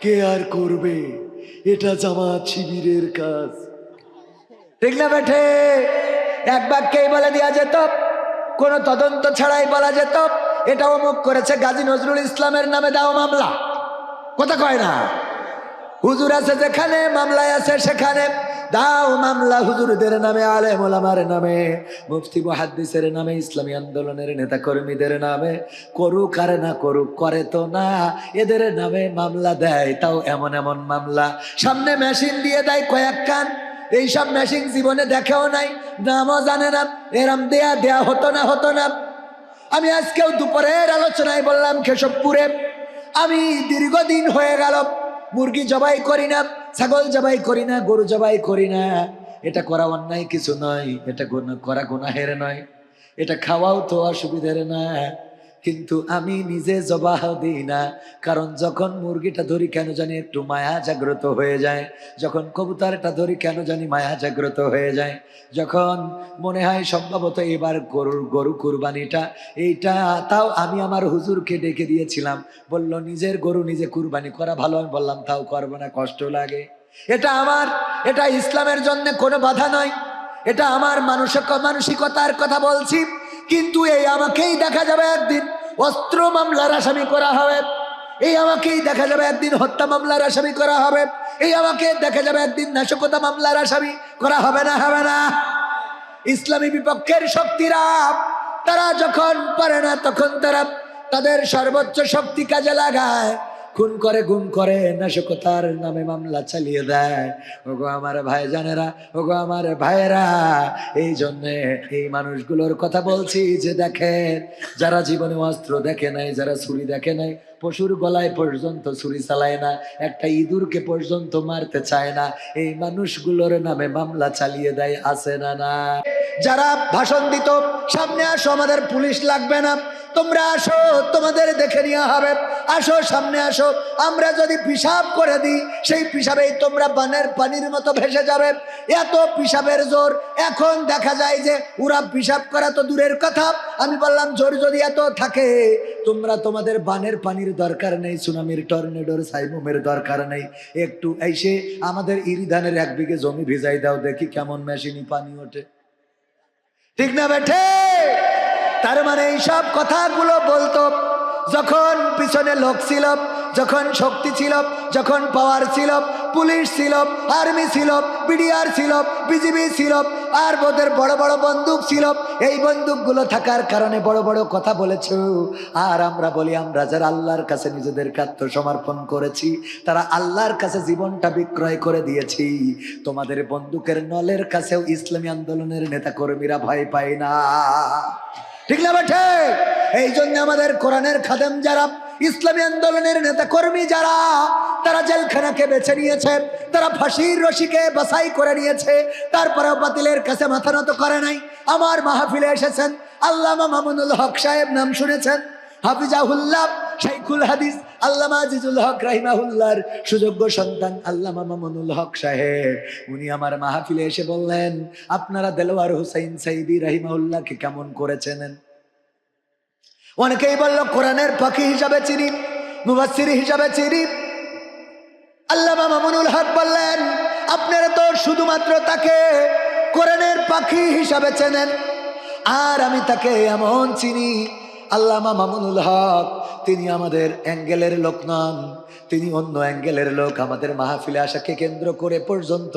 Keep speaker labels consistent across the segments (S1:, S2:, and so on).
S1: কে আর করবে? এটা জামাত শিবিরের কাজ। ঠিক না বেঠে? এক বাক্যেই বলে দেওয়া যেত, কোনো তদন্ত ছাড়াই বলা যেত এটা অমুক করেছে, গাজী নজরুল ইসলামের নামে দাও মামলা। কথা কয় না? হুজুর আছে যেখানে, মামলায় আছে সেখানে, দাও মামলা হুজুরদের নামে, আলেম ওলামার নামে, মুফতি মুহাদ্দিসের নামে, ইসলামী আন্দোলনের নেতা কর্মীদের নামে। করুক আর না করুক, করে তো না, এদের নামে মামলা দেয়, তাও এমন এমন মামলা। সামনে মেশিন দিয়ে দেয় কয়েক কান, এইসব মেশিন জীবনে দেখেও নাই, নামও জানে না। এরম দেয়া হতো না। আমি আজকেও দুপুরের আলোচনায় বললাম, কেশবপুরে আমি দীর্ঘদিন হয়ে গেল মুরগি জবাই করি না, ছাগল জবাই করি না, গরু জবাই করি না। এটা করা অন্যায় কিছু নয়, এটা করা গুনাহের নয়, এটা খাওয়াও তো অসুবিধার না। কিন্তু আমি নিজে জবাহ দিই না, কারণ যখন মুরগিটা ধরি কেন জানি একটু মায়া জাগ্রত হয়ে যায়, যখন কবুতরটা ধরি কেন জানি মায়া জাগ্রত হয়ে যায়, যখন মনে হয় সম্ভবত এবার গরু কুরবানিটা এইটা, তাও আমি আমার হুজুরকে ডেকে দিয়েছিলাম, বলল নিজের গরু নিজে কুরবানি করা ভালো। আমি বললাম তাও করবো না, কষ্ট লাগে। এটা ইসলামের জন্য কোনো বাধা নয়, এটা আমার মানসিকতার কথা বলছি। কিন্তু এই আমাকেই দেখা যাবে একদিন অস্ত্র মামলার আসামি করা হবে, এই আমাকেই দেখা যাবে একদিন হত্যা মামলার আসামি করা হবে, এই আমাকে দেখা যাবে একদিন নাশকতা মামলার আসামি করা হবে না? ইসলামী বিপক্ষের শক্তিরা তারা যখন পারে না, তখন তারা তাদের সর্বোচ্চ শক্তি কাজে লাগায়, খুন করে, গুম করে, নাশকতার নামে মামলা চালিয়ে দেয়। ওগো আমার ভাই জানেরা, ওগো আমার ভাইয়েরা, এই জন্যে এই মানুষগুলোর কথা বলছি যে দেখেন, যারা জীবনে অস্ত্র দেখে নাই, যারা ছুরি দেখে নাই, পশুর গলায় পর্যন্ত ছুরি চালায় না, একটা ইঁদুরকে পর্যন্ত মারতে চায় না, এই মানুষগুলোর নামে মামলা চালিয়ে দেয়, আছে না? যারা ভাষণ দিত, সামনে আসো, আমাদের পুলিশ লাগবে না, তোমরা আসো, তোমাদের দেখে নেওয়া হবে, আসো সামনে আসো, আমরা যদি পিশাব করে দিই সেই পিশাবেই তোমরা বানের পানির মতো ভেসে যাবে। এত পিশাবের জোর। এখন দেখা যায় যে ওরা পিশাব করা তো দূরের কথা, আমি বললাম জোর যদি এত থাকে, তোমরা তোমাদের বানের পানির দরকার নেই, সুনামির, টর্নেডোর, সাইমুমের দরকার নেই, একটু এসে আমাদের ইরিধানের 1 বিঘে জমি ভিজাই দাও, দেখি কেমন মেশিনই পানি ওঠে। ঠিক না বেঠে? তার মানে এইসব কথাগুলো বলতো যখন পিছনে লোক ছিল, যখন শক্তি ছিল, যখন পাওয়ার ছিল, পুলিশ ছিল, আর্মি ছিল, বিডিআর ছিল, বিজিবি ছিল, আর ওদের বড় বড় বন্দুক ছিল। এই বন্দুকগুলো থাকার কারণে বড় বড় কথা বলেছ। আর আমরা বলি, আমরা যারা আল্লাহর কাছে নিজেদেরকে আত্মসমর্পণ করেছি, তারা আল্লাহর কাছে জীবনটা বিক্রয় করে দিয়েছি। তোমাদের বন্দুকের নলের কাছেও ইসলামী আন্দোলনের নেতা কর্মীরা ভয় পায় না। ঠিক না বেঠে? এই জন্য আমাদের কোরআনের খাদেম যারা, ইসলামী আন্দোলনের নেতা কর্মী যারা, তারা জেলখানাকে বেছে নিয়েছে, তারা ফাঁসির রশিকে বাছাই করে নিয়েছে, তারপরেও বাতিলের কাছে মাথা নত করে নাই। আমার মাহফিলে এসেছেন আল্লামা মামুনুল হক সাহেব, নাম শুনেছেন? হাফিজাহুল্লাহ, শাইখুল হাদিস আল্লামা আজিজুল হক রাহিমাহুল্লাহর সুযোগ্য সন্তান আল্লামা মামুনুল হক সাহেব, উনি আমার মাহফিলে এসে বললেন, আপনারা দেলোয়ার হোসেন সাইদি রাহিমাহুল্লাহকে কেমন করে চেনেন? অনেকেই বলল কোরআনের পাখি হিসাবে চিনি, মুফাসসির হিসাবে চিনি। আল্লামা মামুনুল হক বললেন, আপনারা তো শুধুমাত্র তাকে কোরআনের পাখি হিসাবে চেনেন, আর আমি তাকে এমন চিনি, আল্লামা মামুনুল হক তিনি আমাদের অ্যাঙ্গেলের লোক নন, তিনি অন্য অ্যাঙ্গেলের লোক। আমাদের মাহফিলে আসাকে কেন্দ্র করে পর্যন্ত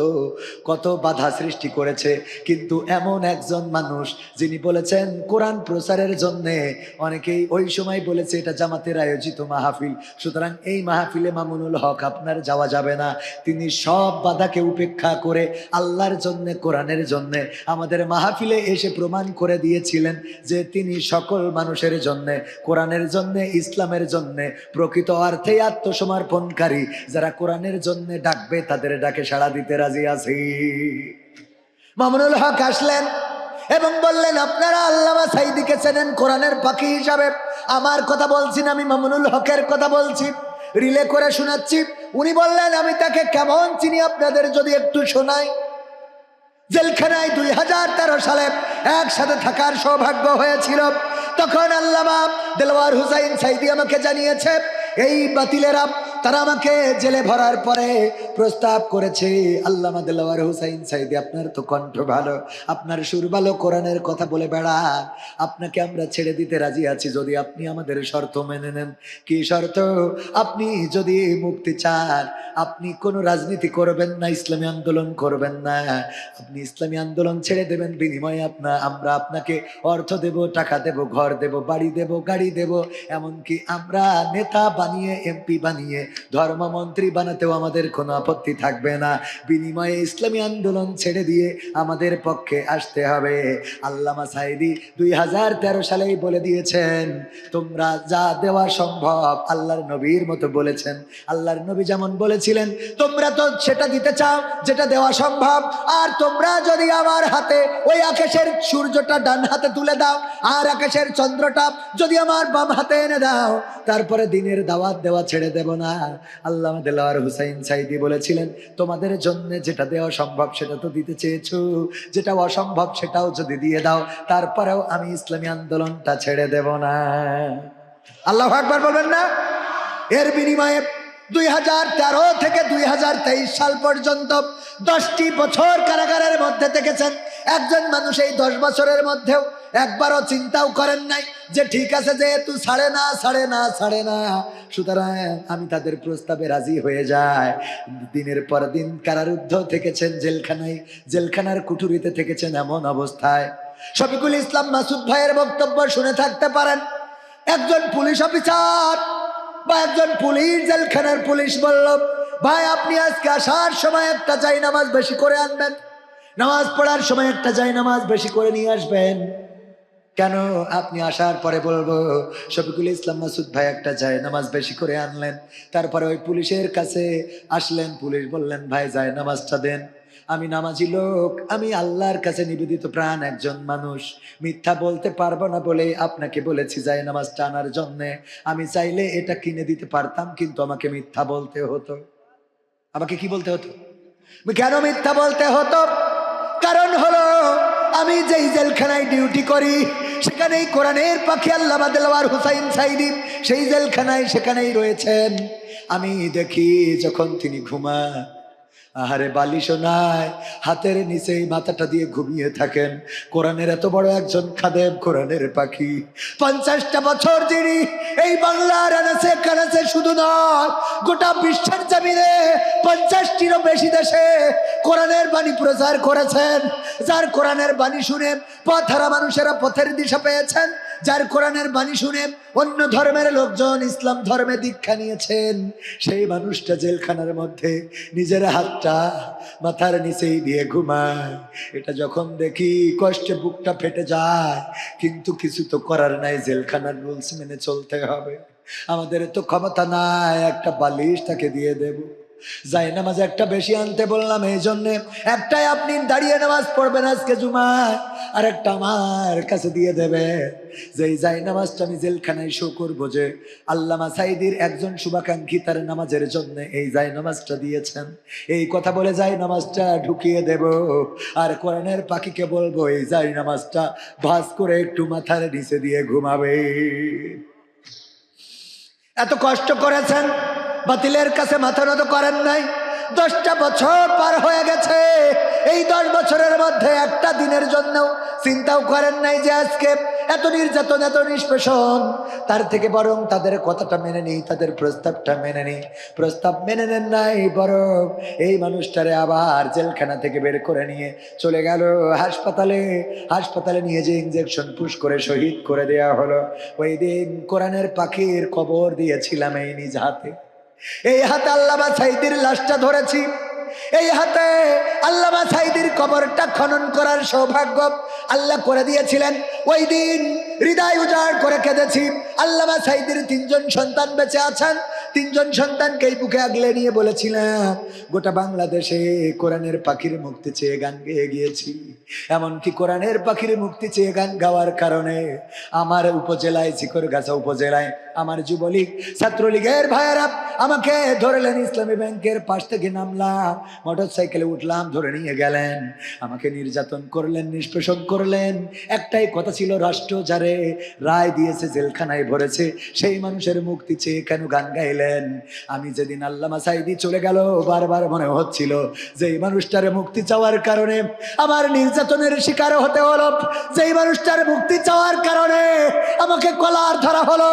S1: কত বাধা সৃষ্টি করেছে, কিন্তু এমন একজন মানুষ যিনি বলেছেন কোরআন প্রচারের জন্যে, অনেকেই ওই সময় বলেছে এটা জামাতের আয়োজিত মাহফিল, সুতরাং এই মাহফিলে মামুনুল হক আপনার যাওয়া যাবে না। তিনি সব বাধাকে উপেক্ষা করে আল্লাহর জন্যে, কোরআনের জন্যে আমাদের মাহফিলে এসে প্রমাণ করে দিয়েছিলেন যে তিনি সকল মানুষের জন্যে, কোরআনের জন্যে, ইসলামের জন্যে প্রকৃত অর্থে আত্মসমর্পণকারী, যারা কোরআনের জন্যে ডাকবে তাদের ডাকে সাড়া দিতে রাজি আছি। মামুনুল হক আসলেন এবং বললেন, আপনারা আল্লামা সাইদিকে চেনেন কোরআনের পাখি হিসাবে? আমার কথা বলছি না, আমি মামুনুল হকের কথা বলছি, রিলে করে শোনাচ্ছি। উনি বললেন, আমি তাকে কেমন চিনি আপনাদের যদি একটু শোনাই। জেলখানায় 2013 সালে একসাথে থাকার সৌভাগ্য হয়েছিল, তখন আল্লামা দেলোয়ার হোসেন সাইদি আমাকে জানিয়েছে এই বাতিলেরা তারা আমাকে জেলে ভরার পরে প্রস্তাব করেছে, আল্লামা দেলোয়ার হোসাইন সাইদি, আপনার তো কণ্ঠ ভালো, আপনার সুর ভালো, কোরআনের কথা বলে বেড়ান, আপনাকে আমরা ছেড়ে দিতে রাজি আছি যদি আপনি আমাদের শর্ত মেনে নেন। কি শর্ত? আপনি যদি মুক্তি চান, আপনি কোনো রাজনীতি করবেন না, ইসলামী আন্দোলন করবেন না, আপনি ইসলামী আন্দোলন ছেড়ে দেবেন, বিনিময়ে আমরা আপনাকে অর্থ দেব, টাকা দেব, ঘর দেব, বাড়ি দেব, গাড়ি দেব, এমনকি আমরা নেতা বানিয়ে, এমপি বানিয়ে, ধর্মমন্ত্রী বানাতেও আমাদের কোনো আপত্তি থাকবে না। বিনিময়ে ইসলামী আন্দোলন ছেড়ে দিয়ে আমাদের পক্ষে আসতে হবে। আল্লামা সাইদি 2013 সালেই বলে দিয়েছেন, তোমরা যা দেওয়া সম্ভব, আল্লাহর নবীর মতো বলেছেন। আল্লাহর নবী যেমন বলেছিলেন, তোমরা তো সেটা দিতে চাও যেটা দেওয়া সম্ভব, আর তোমরা যদি আমার হাতে ওই আকাশের সূর্যটা ডান হাতে তুলে দাও, আর আকাশের চন্দ্রটা যদি আমার বাম হাতে এনে দাও, তারপরে দিনের দাওয়াত দেওয়া ছেড়ে দেব না। আল্লামা দেলোয়ার হোসাইন সাইদি বলেছিলেন, তোমাদের জন্য যেটা দেওয়া সম্ভব সেটা তো দিতে চেয়েছো, যেটা অসম্ভব সেটাও যদি দিয়ে দাও, তারপরেও আমি ইসলামী আন্দোলনটা ছেড়ে দেব না। আল্লাহু আকবার বলবেন না? এর বিনিময়ে 2013 থেকে 2023 সাল পর্যন্ত 10টি বছর কারাগারের মধ্যে থেকেছেন একজন মানুষ। এই 10 বছরের মধ্যেও একবারও চিন্তাও করেন নাই যে ঠিক আছে, যেহেতু ছাড়ে না, সুতরাং আমি তাদের প্রস্তাবে রাজি হয়ে যায়। দিনের পর দিন কারারুদ্ধ থেকেছেন, জেলখানার কুঠুরিতে থেকেছেন। এমন অবস্থায় শফিকুল ইসলাম মাসুদ ভাইয়ের বক্তব্য শুনে থাকতে পারেন, একজন পুলিশ অফিসার বা একজন পুলিশ, জেলখানার পুলিশ বলল, ভাই আপনি আজকে আসার সময় একটা জায়নামাজ বেশি করে আনবেন, নামাজ পড়ার সময় একটা জায়নামাজ বেশি করে নিয়ে আসবেন। কেন? আপনি আসার পরে বলবো শফিকুল ইসলাম মাসুদ ভাই একটা জায়নামাজ বেশি করে আনলেন। তারপরে ওই পুলিশের কাছে আসলেন, পুলিশ বললেন, ভাই জায়নামাজটা দেন। আমি নামাজি লোক, আমি আল্লাহর কাছে নিবেদিত প্রাণ একজন মানুষ, মিথ্যা বলতে পারবো না বলে আপনাকে বলেছি জায়নামাজটা আনার জন্য। আমি চাইলে এটা কিনে দিতে পারতাম, কিন্তু আমাকে মিথ্যা বলতে হতো। আমাকে কি বলতে হতো? কেন মিথ্যা বলতে হতো? কারণ হলো, আমি যেই জেলখানায় ডিউটি করি সেখানেই কোরআনের পাখি আল্লামা দেলোয়ার হোসাইন সাইদি সেই জেলখানায় সেখানেই রয়েছেন। আমি দেখি যখন তিনি ঘুমান, আহারে বালিশও নাই, হাতের নিচেই মাথাটা দিয়ে ঘুমিয়ে থাকেন। কোরআনের এত বড় একজন খাদেম, কোরআনের পাখি, 50টা বছর যিনি এই বাংলার আনাচে কানাচে শুধু নয় গোটা বিশ্বের জমিনে 50টিরও বেশি দেশে কোরআনের বাণী প্রচার করেছেন। যার কোরআনের বাণী শুনে পথহারা মানুষেরা পথের দিশা পেয়েছেন, যার কোরআনের বাণী শুনে অন্য ধর্মের লোকজন ইসলাম ধর্মে দীক্ষা নিয়েছেন, সেই মানুষটা জেলখানার মধ্যে নিজের হাতটা মাথার নিচেই দিয়ে ঘুমায়। এটা যখন দেখি কষ্টে বুকটা ফেটে যায়, কিন্তু কিছু তো করার নাই, জেলখানার রুলস মেনে চলতে হবে। আমাদের তো ক্ষমতা নাই একটা বালিশ তাকে দিয়ে দেব। জায়নামাজ একটা বেশি আনতে বললাম এই জন্যে, একটাই আপনি দাঁড়িয়ে নামাজ পড়বেন আজকে জুমায়, আর একটা আমার কাছে দিয়ে দেবে। যেই জায়নামাজটা আমি জেলখানায় শো করবো যে আল্লামা সাইদির একজন শুভাকাঙ্ক্ষী তার নামাজের জন্য এই জায়নামাজটা দিয়েছেন, এই কথা বলে জায়নামাজটা ঢুকিয়ে দেব। আর কোরআনের পাখিকে বলবো এই জায়নামাজটা ভাঁজ করে একটু মাথার নিচে দিয়ে ঘুমাবে। এত কষ্ট করেছেন, বাতিলের কাছে মাথা নত করেন নাই। 10টা বছর পার হয়ে গেছে, এই 10 বছরের মধ্যে একটা দিনের জন্য চিন্তাও করেন নাই যে আজকে এত নির্যাতন, এত নিষ্পেষণ, তার থেকে বরং তাদের কথাটা মেনে নিই, তাদের প্রস্তাবটা মেনে নিই। প্রস্তাব মেনে নেন নাই, বরং এই মানুষটারে আবার জেলখানা থেকে বের করে নিয়ে চলে গেল হাসপাতালে নিয়ে যে ইঞ্জেকশন পুশ করে শহীদ করে দেয়া হলো। ওই দিন কোরআনের পাখির কবর দিয়েছিলাম এই নিজ হাতে। এই হাতে আল্লামা সাইদির লাশটা ধরেছি, এই হাতে আল্লামা সাইদির কবরটা খনন করার সৌভাগ্য আল্লাহ করে দিয়েছিলেন। ওই দিন হৃদয় উজাড় করে কেঁদেছি। আল্লামা সাইদির 3জন সন্তান বেঁচে আছেন, 3জন সন্তানকেই বুকে আগলে নিয়ে বলেছিলাম গোটা বাংলাদেশে কোরআনের পাখির মুক্তি চেয়ে গান গেয়ে গিয়েছি। এমনকি কোরআনের পাখির মুক্তি চেয়ে গান গাওয়ার কারণে আমার উপজেলায়, চিকরগাছা উপজেলায় আমার যুবলীগ ছাত্রলীগের ভাইয়েরা আমাকে ধরলেন, ইসলামী ব্যাংকের পাশ থেকে নামলাম, মোটরসাইকেলে উঠলাম, ধরে নিয়ে গেলেন, আমাকে নির্যাতন করলেন, নিষ্পেষণ করলেন। একটাই কথা ছিল, রাষ্ট্র যারে রায় দিয়েছে, জেলখানায় ভরেছে, সেই মানুষের মুক্তি চেয়ে কেন গান গাইলেন? জানেন, আমি যেদিন আল্লামা সাঈদী চলে গেল বারবার মনে হচ্ছিল যে এই মানুষটার মুক্তি চাওয়ার কারণে আমার নির্যাতনের শিকার হতে হলো, যেই মানুষটার মুক্তি চাওয়ার কারণে আমাকে কলার ধরা হলো,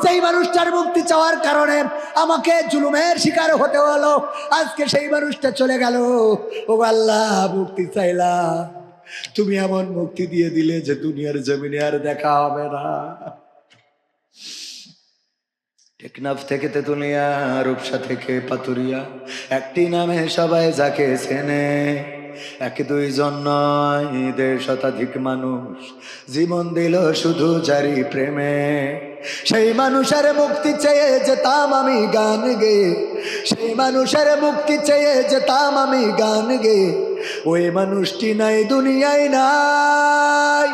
S1: যেই মানুষটার মুক্তি চাওয়ার কারণে আমাকে জুলুমের শিকার হতে হলো, আজকে সেই মানুষটা চলে গেল। ও আল্লাহ, মুক্তি চাইলাম, তুমি এমন মুক্তি দিয়ে দিলে যে দুনিয়ার জমিনে আর দেখা হবে না। টেকনাফ থেকে তেতুলিয়া, রূপসা থেকে পাতুরিয়া, একটি নামে সবাই যাকে চেনে, এক দুইজন নয়, 1.5 শতাধিক মানুষ জীবন দিল শুধু জারি প্রেমে। সেই মানুষের মুক্তি চেয়ে যেতাম আমি গান গে, সেই মানুষের মুক্তি চেয়ে যেতাম আমি গান গে, ওই মানুষটি নাই দুনিয়ায় নাই।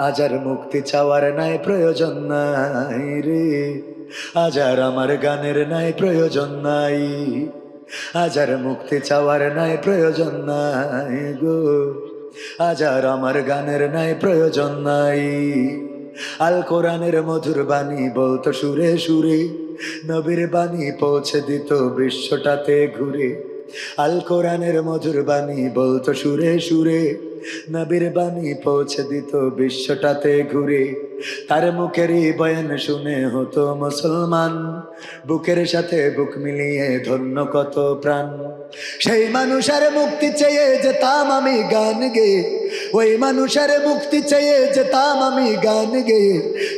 S1: আজ আর মুক্তি চাওয়ার নাই প্রয়োজন নাই রে, আজ আর আমার গানের নাই প্রয়োজন নাই, আজ আর মুক্তি চাওয়ার নাই প্রয়োজন নাই গো, আজ আর আমার গানের নাই প্রয়োজন নাই। আল কোরআনের মধুর বাণী বলতো সুরে সুরে, নবীর বাণী পৌঁছে দিত বিশ্বটাতে ঘুরে। আল কোরআনের মধুর বাণী বলতো সুরে সুরে, নবীর বাণী পৌঁছে দিত বিশ্বটাতে ঘুরে। তার মুখেরই বয়ান শুনে হতো মুসলমান, বুকের সাথে বুক মিলিয়ে ধন্য কত প্রাণ। সেই মানুষের মুক্তি চেয়ে যেতাম আমি গান গে, ওই মানুষের মুক্তি চেয়ে যেতাম আমি গান গে,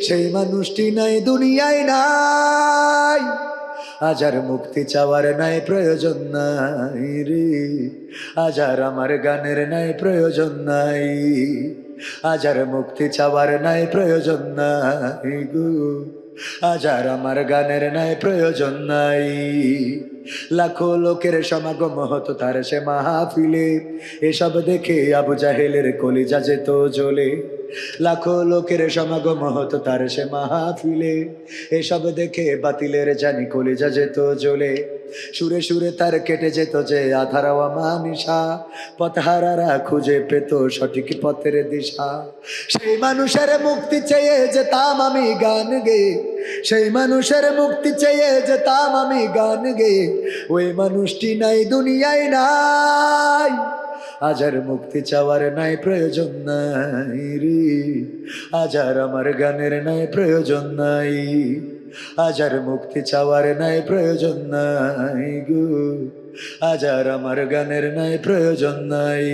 S1: সেই মানুষটি নাই দুনিয়ায় নাই। আজ আর মুক্তি চাওয়ার নাই প্রয়োজন নাই রে, আজ আর আমার গানের নাই প্রয়োজন নাই, আজ আর মুক্তি চাওয়ার নাই প্রয়োজন নাই গো, আজ আর আমার গানের নাই প্রয়োজন নাই। লাখো লোকের সমাগম হতো তার সে মাহফিলে, এসব দেখে আবু জাহেলের কলিজা যেত জ্বলে। লাখো লোকের সমাগম হতো তার সে মাহফিলে, এসব দেখে বাতিলের জানি কলিজা যেত জ্বলে। সুরে সুরে তার কেটে যেত যে আধার মানিসা, পথহারারা খুঁজে পেত সঠিক পথের দিশা। সেই মানুষের মুক্তি চেয়ে যেতাম আমি গান গে, সেই মানুষের মুক্তি চেয়ে যেতাম আমি গান গে, ওই মানুষটি নাই দুনিয়ায় নাই। আজ আর মুক্তি চাওয়ার নাই প্রয়োজন নাই রে, আজ আর আমার গানের নাই প্রয়োজন নাই, আজ আর মুক্তি চাওয়ার নাই প্রয়োজন নাই গো, আজ আর আমার গানের নাই প্রয়োজন নাই,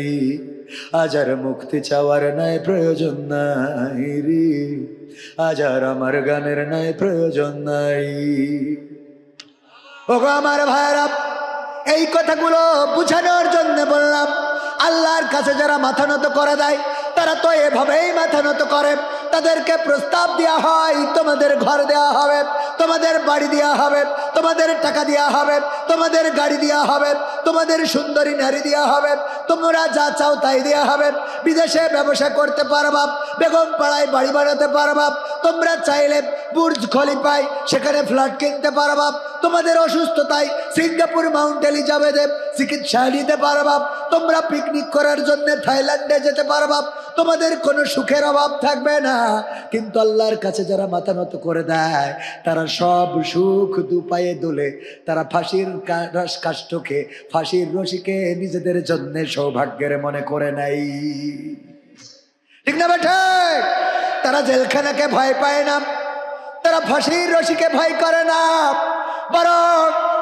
S1: আজ আর মুক্তি চাওয়ার নাই প্রয়োজন নাই রে, আজ আর আমার গানের নাই প্রয়োজন নাই। ওগো আমার ভাইরা, এই কথাগুলো বুঝানোর জন্য বললাম, আল্লাহর কাছে যারা মাথা নত করে দেয় তারা তো এভাবেই মাথা নত করে। তাদেরকে প্রস্তাব দেওয়া হয়, তোমাদের ঘর দেওয়া হবে, তোমাদের বাড়ি দেওয়া হবে, তোমাদের টাকা দেওয়া হবে, তোমাদের গাড়ি দেওয়া হবে, তোমাদের সুন্দরী নারী দেওয়া হবে, তোমরা যা চাও তাই দেওয়া হবে, বিদেশে ব্যবসা করতে পারবা, বেগম পাড়ায় বাড়ি বানাতে পারবা, তোমরা চাইলে বুর্জ খলিফায় সেখানে ফ্ল্যাট কিনতে পারবা, তোমাদের অসুস্থতায় সিঙ্গাপুর মাউন্ট এলিজাবেথে চিকিৎসা নিতে পারবা, তোমরা পিকনিক করার জন্য থাইল্যান্ডে যেতে পারবা, তোমাদের কোনো সুখের অভাব থাকবে না। কিন্তু আল্লাহর কাছে যারা মাথা নত করে দেয় তারা সব সুখ দুপায়ে দোলে, তারা ফাঁসির কাষ্ঠকে, ফাঁসির রশিকে নিজেদের জন্য সৌভাগ্যের মনে করে নাই। ঠিক না বেঠে? তারা জেলখানাকে ভয় পায় না, তারা ফাঁসির রশিকে ভয় করে না, বরং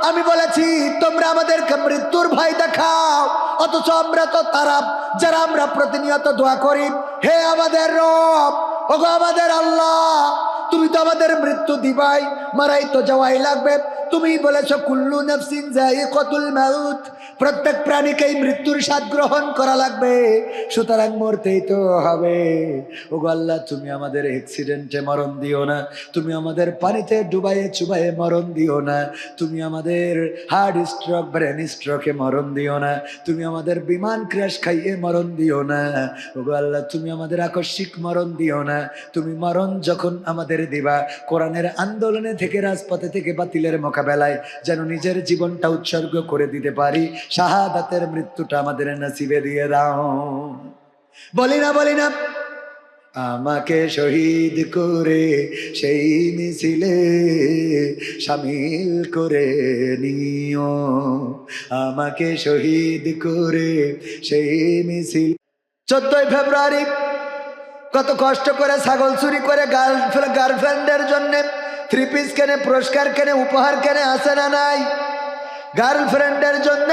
S1: আমি বলেছি তোমরা আমাদেরকে মৃত্যুর ভয় দেখাও, অথচ আমরা তো তারা যারা আমরা প্রতিনিয়ত দোয়া করি, হে আমাদের রব, ওগো আমাদের আল্লাহ, তুমি তো আমাদের মৃত্যু দিবাই, মারাই তো যাওয়াই লাগবে। তুমি বলেছো কুল্লু নাফসিন যায়িকাতুল মাউত, প্রত্যেক প্রাণীকেই মৃত্যুর স্বাদ গ্রহণ করা লাগবে, সুতরাং মরতেই তো হবে। ওগো আল্লাহ, তুমি আমাদের অ্যাক্সিডেন্টে মরণ দিও না, তুমি আমাদের পানিতে ডুবাইয়ে চুবাইয়ে মরণ দিও না, তুমি আমাদের হার্ট স্ট্রোক ব্রেন স্ট্রোকে মরণ দিও না, তুমি আমাদের বিমান ক্র্যাশ খাইয়ে মরণ দিও না। ওগো আল্লাহ, তুমি আমাদের আকস্মিক মরণ দিও না। তুমি মরণ যখন আমাদের দিবা, কোরআনের আন্দোলনে থেকে, রাজপথে থেকে বাতিলের মোকাবেলায় যেন নিজের জীবনটা উৎসর্গ করে দিতে পারি, শাহাদাতের মৃত্যুটা আমাদের নসিবে দিয়ে দাও। বলি না আমাকে শহীদ করে সেই মিছিলে শামিল করে নিও, আমাকে শহীদ করে সেই মিছিল। 14ই ফেব্রুয়ারি কত কষ্ট করে ছাগল চুরি করে গার্লফ্রেন্ডের জন্য 3 পিস কেনে, পুরস্কার কেনে, উপহার কেনে, আছে না নাই? গার্লফ্রেন্ডের জন্য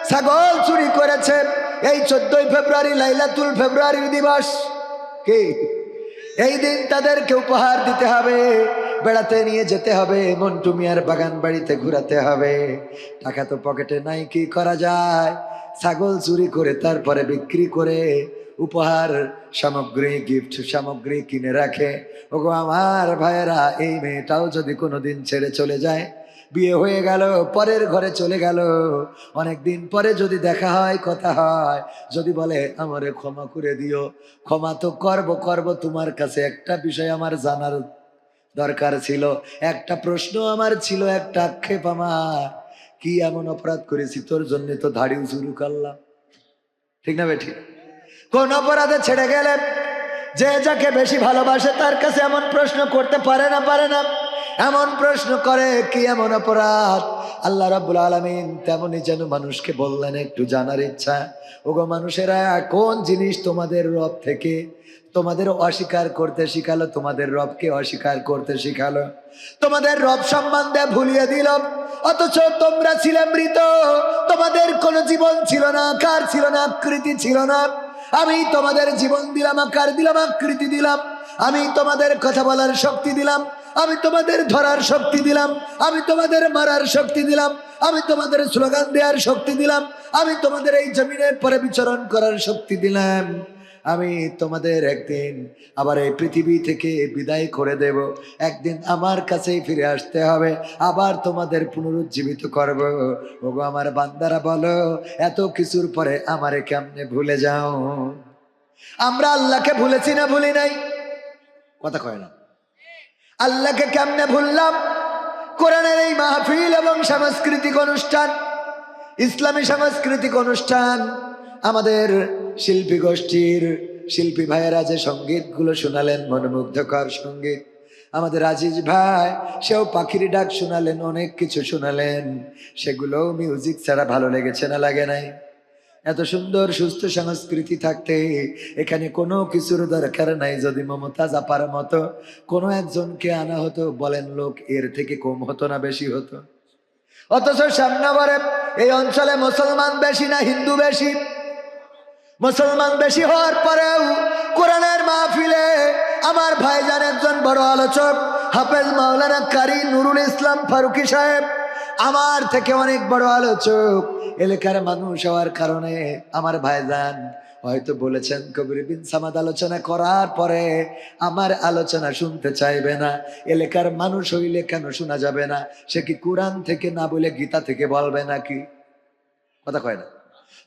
S1: ছাগল চুরি করেছে। এই 14ই ফেব্রুয়ারি লাইলাতুল ফেব্রুয়ারির দিবস। কি এই দিন তাদেরকে উপহার দিতে হবে, বেড়াতে নিয়ে যেতে হবে, মন্টু মিয়ার বাগান বাড়িতে ঘুরাতে হবে। টাকা তো পকেটে নাই, কি করা যায়? ছাগল চুরি করে তারপরে বিক্রি করে উপহার সামগ্রী, গিফট সামগ্রী কিনে রাখে। ওগো আমার ভাইয়েরা, এই মেয়েটাও যদি কোনোদিন ছেড়ে চলে যায়, বিয়ে হয়ে গেল, পরের ঘরে চলে গেল, অনেকদিন পরে যদি দেখা হয়, কথা হয়, যদি বলে আমারে ক্ষমা করে দিও, ক্ষমা তো করব। তোমার কাছে একটা বিষয় আমার জানার দরকার ছিল, একটা প্রশ্ন আমার ছিল, একটা আক্ষেপ আমার, কি এমন অপরাধ করেছি তোর জন্য তো ধাড়িও শুরু করলাম? ঠিক না বেঠিক? কোন অপরাধে ছেড়ে গেলে যে যাকে বেশি ভালোবাসে তার কাছে এমন প্রশ্ন করতে পারে না? এমন প্রশ্ন করে, কি এমন অপরাধ? আল্লাহ রাব্বুল আলামিন তেমনি যেন মানুষকে বললেন একটু জানার ইচ্ছা, ওগো মানুষেরা, কোন জিনিস তোমাদের রব থেকে তোমাদের অস্বীকার করতে শিখালো, তোমাদের রবকে অস্বীকার করতে শিখালো, তোমাদের রব সম্বন্ধে ভুলিয়ে দিল, অথচ তোমরা ছিলে মৃত, তোমাদের কোনো জীবন ছিল না, আকার ছিল না, আকৃতি ছিল না। আমি তোমাদের জীবন দিলাম, আকার দিলাম, আকৃতি দিলাম, আমি তোমাদের কথা বলার শক্তি দিলাম, আমি তোমাদের ধরার শক্তি দিলাম, আমি তোমাদের মারার শক্তি দিলাম, আমি তোমাদের স্লোগান দেওয়ার শক্তি দিলাম, আমি তোমাদের এই জমিনের পরে বিচরণ করার শক্তি দিলাম। আমি তোমাদের একদিন আবার এই পৃথিবী থেকে বিদায় করে দেব, একদিন আমার কাছেই ফিরে আসতে হবে, আবার তোমাদের পুনরুজ্জীবিত করব। ওগো আমার বান্দারা, বলো এত কিছুর পরে আমারে কেমনে ভুলে যাও? আমরা আল্লাহকে ভুলেছি না ভুলি নাই? কথা কয় না। আল্লাহকে কেমনে ভুললাম? কোরআনের এই মাহফিল এবং সাংস্কৃতিক অনুষ্ঠান, ইসলামী সাংস্কৃতিক অনুষ্ঠান, আমাদের শিল্পী গোষ্ঠীর শিল্পী ভাইয়েরা যে সঙ্গীতগুলো শোনালেন, মনোমুগ্ধকর সঙ্গীত, আমাদের আজিজ ভাই সেও পাখির ডাক শোনালেন, অনেক কিছু শোনালেন, সেগুলো মিউজিক ছাড়া ভালো লেগেছে না লাগে নাই? এত সুন্দর সুস্থ সংস্কৃতি থাকতে এখানে কোনো কিছুর দরকার নাই। যদি মমতাজ আপার মতো কোনো একজনকে আনা হতো, বলেন লোক এর থেকে কম হতো না বেশি হতো? অথচ সামনাবারে এই অঞ্চলে মুসলমান বেশি না হিন্দু বেশি? মুসলমান বেশি হওয়ার পরেও কোরআনের মাহফিলে আমার ভাইজান একজন বড় আলোচক হাফেজ মাওলানা কারি নুরুল ইসলাম ফারুকি সাহেব, আমার থেকে অনেক বড় আলোচক, এলাকার মানুষ হওয়ার কারণে আমার ভাইজান হয়তো বলেছেন কবির বিন সামাদ আলোচনা করার পরে আমার আলোচনা শুনতে চাইবে না। এলাকার মানুষ হইলে কেন শোনা যাবে না? সে কি কোরআন থেকে না বলে গীতা থেকে বলবে নাকি? কথা কয় না।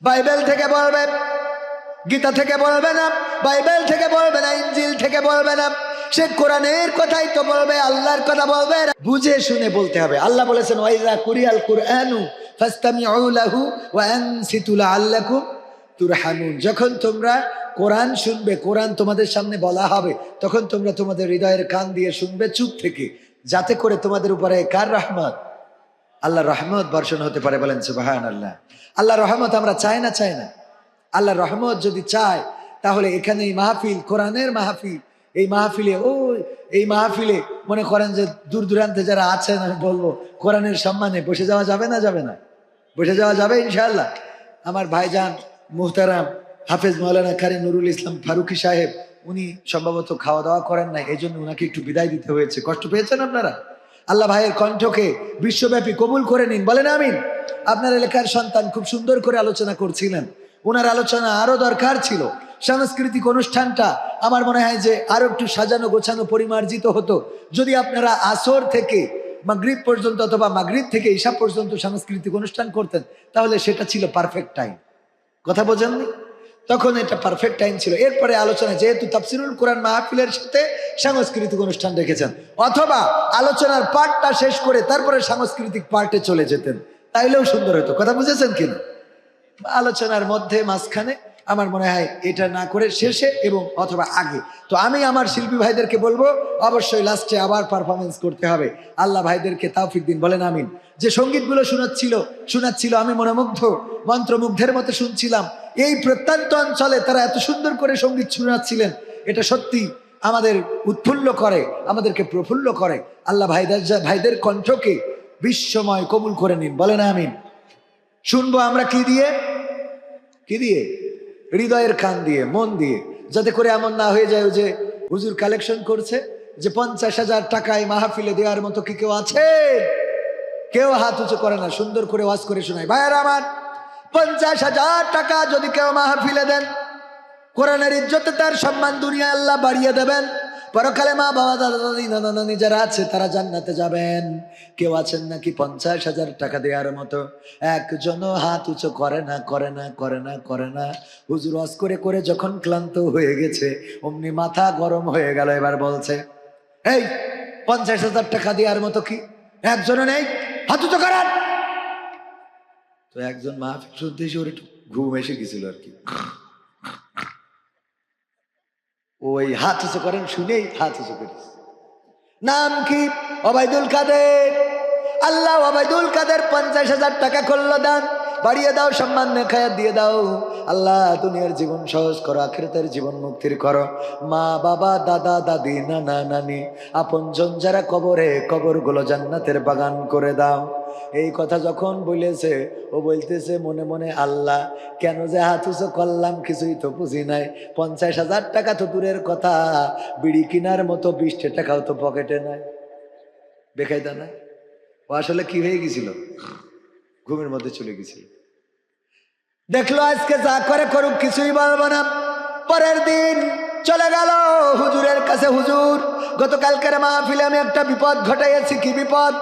S1: বাইবেল থেকে বলবে, গীতা থেকে বলবে না, বাইবেল থেকে বলবে না, ইনজিল থেকে বলবে না, সে কোরআনের কথাই তো বলবে, আল্লাহর কথা বলবে। বুঝে শুনে বলতে হবে। আল্লাহ বলেছেন ওয়াইজা কুরিয়াল কুরআনু ফাসতামিউ লাহু ওয়া আনসিতু লাআল্লাকুম তুরহামুন। যখন তোমরা কোরআন শুনবে, কোরআন তোমাদের সামনে বলা হবে, তখন তোমরা তোমাদের হৃদয়ের কান দিয়ে শুনবে চুপ থেকে, যাতে করে তোমাদের উপরে কার রহমত? আল্লাহর রহমত বর্ষণ হতে পারে। বলেন সুবহানাল্লাহ। আল্লাহর রহমত আমরা চাই না? চাই না? আল্লাহর রহমত যদি চায় তাহলে এখানে এই মাহফিল, কোরআনের মাহফিল, এই মাহফিলে এই মাহফিলে মনে করেন যে দূর দূরান্তে যারা আছেন, আমি বলবো কোরআনের সম্মানে বসে যাওয়া যাবে না? যাবে না? বসে যাওয়া যাবে ইনশাআল্লাহ। আমার ভাইজান মুহতারাম হাফেজ মাওলানা কারি নুরুল ইসলাম ফারুকি সাহেব, উনি সম্ভবত খাওয়া দাওয়া করেন না, এই জন্য ওনাকে একটু বিদায় দিতে হয়েছে। কষ্ট পেয়েছেন আপনারা? আল্লাহ ভাইয়ের কণ্ঠকে বিশ্বব্যাপী কবুল করে নিন, বলেন আমিন। আপনার এলাকার সন্তান খুব সুন্দর করে আলোচনা করছিলেন, ওনার আলোচনা আরো দরকার ছিল। সাংস্কৃতিক অনুষ্ঠানটা আমার মনে হয় যে আরো একটু সাজানো গোছানো পরিমার্জিত হতো যদি আপনারা আসর থেকে মাগরিব পর্যন্ত অথবা মাগরিব থেকে ঈশা পর্যন্ত সাংস্কৃতিক অনুষ্ঠান করতেন, তাহলে সেটা ছিল পারফেক্ট টাইম। কথা বোঝেননি? তখন এটা পারফেক্ট টাইম ছিল। এরপরে আলোচনা, যেহেতু তাফসিরুল কোরআন মাহফিলের সাথে সাংস্কৃতিক অনুষ্ঠান রেখেছেন, অথবা আলোচনার পার্টটা শেষ করে তারপরে সাংস্কৃতিক পার্টে চলে যেতেন, তাইলেও সুন্দর হতো। কথা বুঝেছেন কিনা? আলোচনার মধ্যে মাঝখানে আমার মনে হয় এটা না করে শেষে এবং অথবা আগে। তো আমি আমার শিল্পী ভাইদেরকে বলবো অবশ্যই লাস্টে আবার পারফরমেন্স করতে হবে। আল্লাহ ভাইদেরকে তাওফিক দিন, বলেন আমিন। যে সঙ্গীতগুলো শোনাচ্ছিল আমি মনোমুগ্ধ, মন্ত্রমুগ্ধের মতো শুনছিলাম। এই প্রত্যন্ত অঞ্চলে তারা এত সুন্দর করে সঙ্গীত শোনাচ্ছিলেন, এটা সত্যি আমাদের উৎফুল্ল করে, আমাদেরকে প্রফুল্ল করে। আল্লাহ ভাইদের কণ্ঠকে বিশ্বময় কবুল করে নিন, বলেন আমিন। শুনবো আমরা কি দিয়ে? হৃদয়ের কান দিয়ে, মন দিয়ে, যাতে করে এমন না হয়ে যায় যে হুজুর কালেকশন করছে যে 50,000 টাকায় মাহফিলে দেওয়ার মতো কি কেউ আছে? কেউ হাত উঁচু করে না, সুন্দর করে ওয়াজ করে শোনায়। ভাইয়ারা আমার, 50,000 টাকা যদি কেউ মাহফিলে দেন, কোরআনের ইজ্জতে তার সম্মান দুনিয়া আল্লাহ বাড়িয়ে দেবেন। পরকালে মা বাবা দাদা দাদি নানা নানি যারা আছে তারা জান্নাতে যাবেন। কেউ আছেন নাকি 50,000 টাকা দেওয়ার মতো? একজনও হাত উঁচু করে না। হুজুর ওয়াজ করে করে যখন ক্লান্ত হয়ে গেছে, অমনি মাথা গরম হয়ে গেল। এবার বলছে, এই 50,000 টাকা দেওয়ার মতো কি একজনও নেই? হাত উঁচু করেন। তো একজন মাহফিল শুনতে এসে ওর একটু ঘুম এসে গেছিল আর কি, ওই হাত উঁচু করেন শুনেই হাত উঁচু করেছে। নাম কি? ওবায়দুল কাদের। আল্লাহ ওবায়দুল কাদের 50,000 টাকা করলো দান, বাড়িয়ে দাও, সম্মান নেখায়াত দিয়ে দাও। আল্লাহ দুনিয়ার জীবন সহজ করো, আখিরাতের জীবন মুক্তির করো। মা বাবা দাদা দাদি নানা নানি আপনজন যারা কবরে, কবরগুলো জান্নাতের বাগান করে দাও। এই কথা যখন বলেছে, ও বলতেছে মনে মনে, আল্লাহ কেন যে হাত উঁচু করলাম কিছুই তো বুঝি নাই। 50,000 টাকা তো দূরের কথা, বিড়ি কিনার মতো 20 টাকাও তো পকেটে নাই। বেকায়দা না? ও আসলে কি হয়ে গেছিল? ঘুমের মধ্যে চলে গেছিল। দেখলো আজকে যা করে করুক, কিছুই বলবো না। পরের দিন চলে গেল হুজুরের কাছে। হুজুর, গতকালকের মাহফিলে আমি একটা বিপদ ঘটাইয়াছি। কি বিপদ?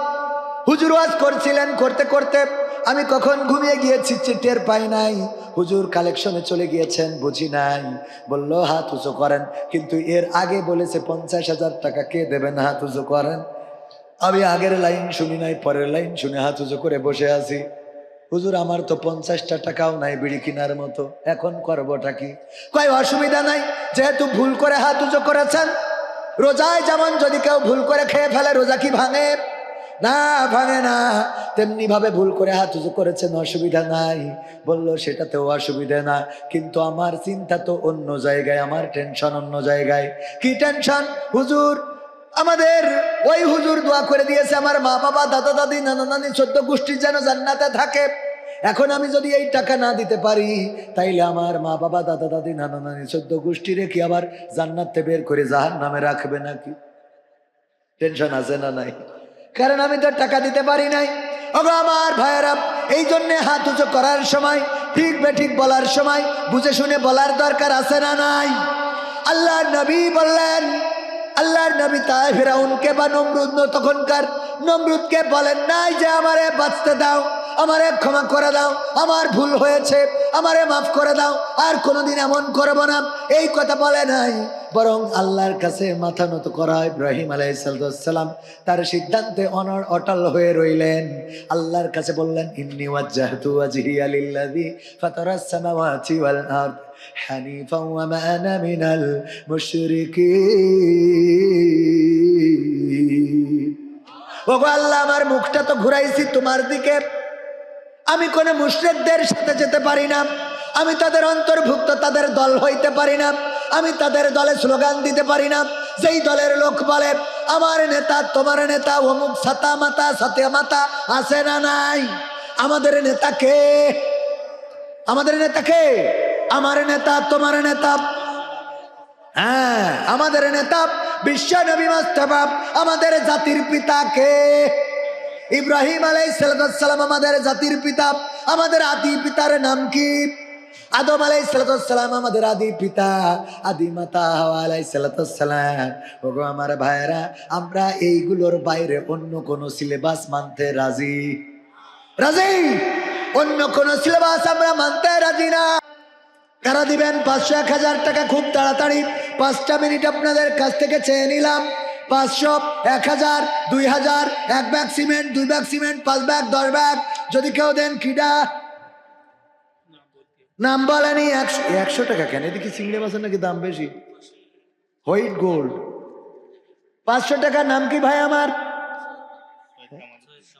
S1: হুজুর ওয়াজ করছিলেন, করতে করতে আমি কখন ঘুমিয়ে গিয়েছি টের পাই নাই। হুজুর কালেকশনে চলে গিয়েছেন, বুঝি নাই। বললো হাত উঁচু করেন, কিন্তু এর আগে বলেছে 50,000 টাকা কে দেবেন, হাত উঁচু করেন। আমি আগের লাইন শুনি নাই, পরের লাইন শুনে হাত উঁচু করে বসে আছি। হুজুর আমার তো 50 টাকাও নাই বিড়ি কিনার মতো, এখন করবোটা কি? কয় অসুবিধা নাই, যেহেতু ভুল করে হাত উঁচু করেছেন। রোজায় যেমন যদি কেউ ভুল করে খেয়ে ফেলে, রোজা কি ভাঙে? না, ভাঙে না। তেমনি ভাবে ভুল করে হাত উঁচু করেছেন, অসুবিধা নাই। বলল সেটাতেও অসুবিধা না, কিন্তু আমার চিন্তা তো অন্য জায়গায়, আমার টেনশন অন্য জায়গায়। কি টেনশন? হুজুর আমাদের ওই হুজুর দোয়া করে দিয়েছে আমার মা বাবা দাদা দাদি নানা নানি 14 গোষ্ঠী যেন জান্নাতে থাকে। এখন আমি যদি এই টাকা না দিতে পারি, তাইলে আমার মা বাবা দাদা দাদি নানা নানি 14 গোষ্ঠী রেখে আবার জান্নাতে বের করে জাহান্নামে রাখবে নাকি? টেনশন আছে না নাই? কারণ আমি তো টাকা দিতে পারি নাই। ওগো আমার ভাইয়েরা, এই জন্যে হাত উঁচু করার সময়, ঠিক বেঠিক বলার সময় বুঝে শুনে বলার দরকার আছে না নাই? আল্লাহর নবী বললেন, আল্লাহর নবী তাই ফেরাউনকে বা নমরুদ, তখনকার নমরুদকে বলেন নাই যে আমারে বাঁচতে দাও, আমারে ক্ষমা করে দাও, আমার ভুল হয়েছে, আমারে মাফ করে দাও, আর কোনোদিন এমন করব না। এই কথা বলে নাই, বরং আল্লাহর কাছে মাথা নত করা ইব্রাহিম আলাইহিস সালাম তার সিদ্ধান্তে অটল হয়ে রইলেন। আল্লাহর কাছে বললেন, ইন্নী ওয়াজ্জাহতু ওয়াজহিয়া লিল্লাযী ফাতারাস সামাওয়াতি ওয়াল আরদ হানিফাও ওয়া মা আনা মিনাল মুশরিকিন। ওগো আল্লাহ, আমার মুখটা তো ঘুরাইছি তোমার দিকে, আমি কোন মুশরিকদের সাথে যেতে পারি না, আমি তাদের অন্তর্ভুক্ত, তাদের দল হইতে পারি না, আমি তাদের দলে স্লোগান দিতে পারি না। যেই দলের লোক বলে আমার নেতা তোমার নেতা, অমুক ছাতা মাতা সাথে মাতা, আছে না নাই? আমাদের নেতা কে? আমাদের নেতা কে? আমার নেতা তোমার নেতা। হ্যাঁ, আমাদের নেতা বিশ্ব নবী মুস্তাফা, আমাদের জাতির পিতা কে? ইব্রাহিম আলাইহিস সালাম আমাদের জাতির পিতা। আমাদের আদি পিতার নাম কি? আদম আলাইহিস সালাম আমাদের আদি পিতা, আদি মাতা হাওয়া আলাইহিস সালাম। ওগো আমার ভাইয়েরা, আমরা এইগুলোর বাইরে অন্য কোন সিলেবাস মানতে রাজি? অন্য কোন সিলেবাস আমরা মানতে রাজি না। কারা দিবেন 500 1000 টাকা? খুব তাড়াতাড়ি 5টা মিনিট আপনাদের কাছ থেকে চেয়ে নিলাম। 500, 1000, 2000, 1 bag cement, 2 bag cement, 5 bag, 10 bag, যদি কেউ দেন। কিডা নাম বলেনি। 100 টাকা কেন? এদিকে চিংড়ি মাছের নাকি দাম বেশি। হোয়াইট গোল্ড 500 টাকা। নাম কি ভাই আমার?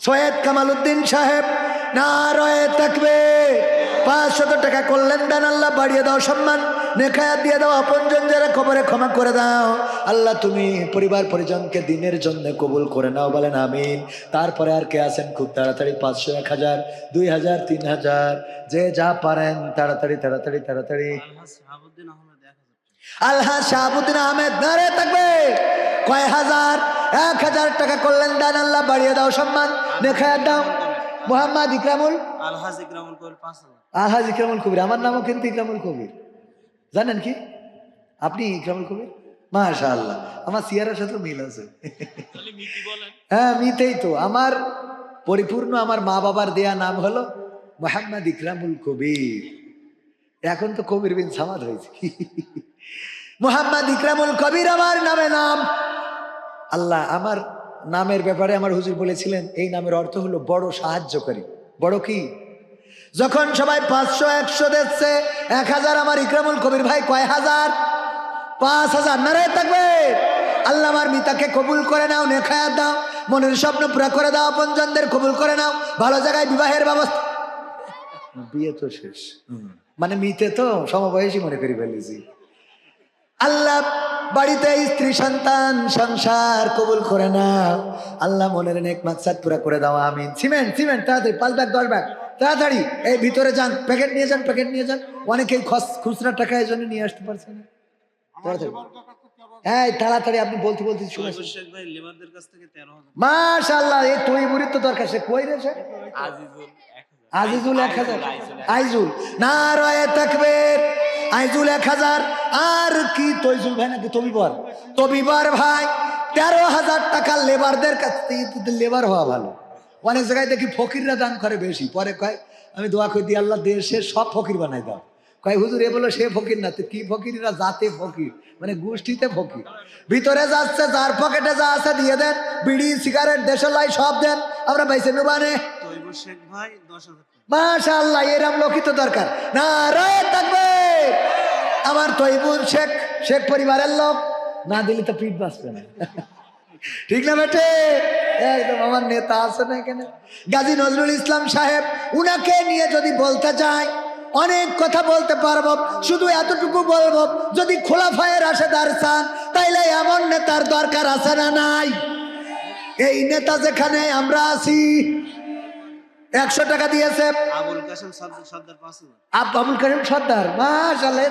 S1: সৈয়দ কামাল উদ্দিন সাহেব। নারায়ে তাকবীর। 500 টাকা করলেন দান। আল্লাহ বাড়িয়ে দাও সম্মান, নেখায়াত দিয়ে দাও। আপনজন যারা কবরে ক্ষমা করে দাও আল্লাহ। তুমি পরিবার পরিজনকে দিনের জন্য কবুল করে নাও, বলেন আমিন। তারপরে আর কে আছেন? খুব তাড়াতাড়ি 500, 1000, 2000, 3000, যে যা পারেন তাড়াতাড়ি তাড়াতাড়ি তাড়াতাড়ি। আলহাজ শাহাবুদ্দিন আহমেদ। নারে তাকবীর। কয় হাজার? 1000 টাকা করলেন দান। আল্লাহ বাড়িয়ে দাও সম্মান, নেখায়াত দাও। মোহাম্মদ ইকরামুল,
S2: আলহাজ ইকরামুল কবির 5,000।
S1: আলহাজ ইকরামুল কবির। আমার নামও কিন্তু ইকরামুল কবির, জানেন কি? আপনি ইকরামুল কবির? মাশাআল্লাহ, আমার সিয়ারার সাথে মিল আছে। হ্যাঁ মিতেই তো। আমার পরিপূর্ণ আমার মা বাবার দেয়া নাম হলো মোহাম্মদ ইকরামুল কবির। এখন তো কবির বিন সামাদ হয়েছে। মোহাম্মদ ইকরামুল কবির আমার নামে নাম। আল্লাহ আমার নামের ব্যাপারে আমার হুজুর বলেছিলেন এই নামের অর্থ হলো বড় সাহায্যকারী। বড় কি? যখন সবাই 500, 100 দিচ্ছে, 1000 আমার ইকরামুল কবির ভাই কয় হাজার? 5000। নারে তাকবীর। আল্লাহ আমার মিতাকে কবুল করে নাও, নেখায়াত দাও, মনের স্বপ্ন পুরা করে দাও, আপনজনদের কবুল করে নাও, ভালো জায়গায় বিবাহের ব্যবস্থা। বিয়ে তো শেষ, মানে মিতে তো সমবয়সী মনে করি ফেলেছি। আল্লাহ বাড়িতে স্ত্রী সন্তান সংসার কবুল করে নাও আল্লাহ। মনের নেক মাকসাদ পুরা করে দাও আমিন। সিমেন্ট সিমেন্ট তাড়াতাড়ি 5 ব্যাগ 10 ব্যাগ তাড়াতাড়ি। এই ভিতরে যান, প্যাকেট নিয়ে যান, প্যাকেট নিয়ে যান। অনেকেই খুচরা টাকা এই জন্য নিয়ে আসতে পারছে না। হ্যাঁ তাড়াতাড়ি আপনি বলতে বলতে শুনেছেন। মাশাআল্লাহ, এই তৈবুরির তো দরকার। সে কই রে? আজিজুল 1000। আইজুল। নারায়ে তাকবীর। আইজুল 1000। আর কি তৈজুল ভাই নাকি তবিবর? তবিবর ভাই 13,000 টাকা লেবারদের কাছ থেকে। লেবার হওয়া ভালো। অনেক জায়গায় দেখি ফকিররা দান করে বেশি, পরে কয় আমি দোয়া করে দিই আল্লাহ দেশে সব ফকির বানাই দাও। কয় হুজুর এ বলো সে ফকির না। তো কি ফকিররা? জাতে ফকির, মানে গোষ্ঠীতে ফকির। ভিতরে যাচ্ছে, যার পকেটে যা আছে দিয়ে দেন। বিড়ি সিগারেট দেশলাই সব দেন, আমরা বাইসে নেবানে।
S2: শেখ ভাই 10,000।
S1: মাশাআল্লাহ, এরকম লোকই তো দরকার। নারায়ে তাকবীর। আমার তৈবুর শেখ, শেখ পরিবারের লোক। না দিলে তো পিঠ বাঁচবে না, ঠিক না বেটে? একদম আমার নেতা আছে না এখানে, গাজী নজরুল ইসলাম সাহেব। উনাকে নিয়ে যদি বলতে চাই অনেক কথা বলতে পারবো, শুধু এতটুকু বলবো যদি খোলাফায়ে রাশেদার চান তাইলে এমন নেতার দরকার আছে না নাই? এই নেতা যেখানে আমরা আছি। 100 টাকা দিয়েছে
S2: আবুল কাসেম সর্দার 5,000।
S1: আবুল কাসেম সর্দার। মাশাআল্লাহ,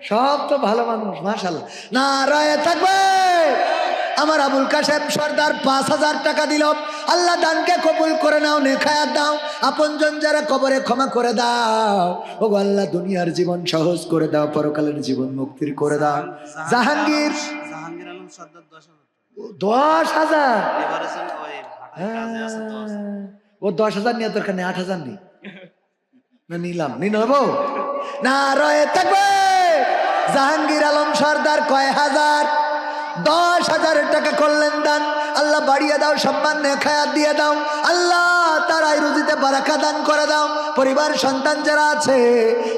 S1: সব তো ভালো মানুষ। মাশাআল্লাহ, নারায়ে তাকবীর। আমার আবুল কাসেম সর্দার 5000 টাকা দিল। আল্লাহ দানকে কবুল করে নাও, নেখায়াত দাও, আপনজন যারা কবরে ক্ষমা করে দাও। ও আল্লাহ দুনিয়ার জীবন সহজ করে দাও, পরকালের জীবন মুক্তির করে দাও। জাহাঙ্গীর
S2: আলম সর্দার 10,000।
S1: 10,000।
S2: লিবারেশন ওই কাজে আছে 10।
S1: ও 10,000 নিয়ে দরকার নেই, 8,000 নি না নিলাম নি নেবো। নারায়ে তাকবীর। জাহাঙ্গীর আলম সর্দার কয় হাজার? 10,000 টাকা করলেন দান। আল্লাহ বাড়িয়ে দাও সম্মান, নেখায়াত দিয়ে দাও। আল্লাহ তার আয় রুজিতে বারাকা দান করে দাও। পরিবার সন্তান যারা আছে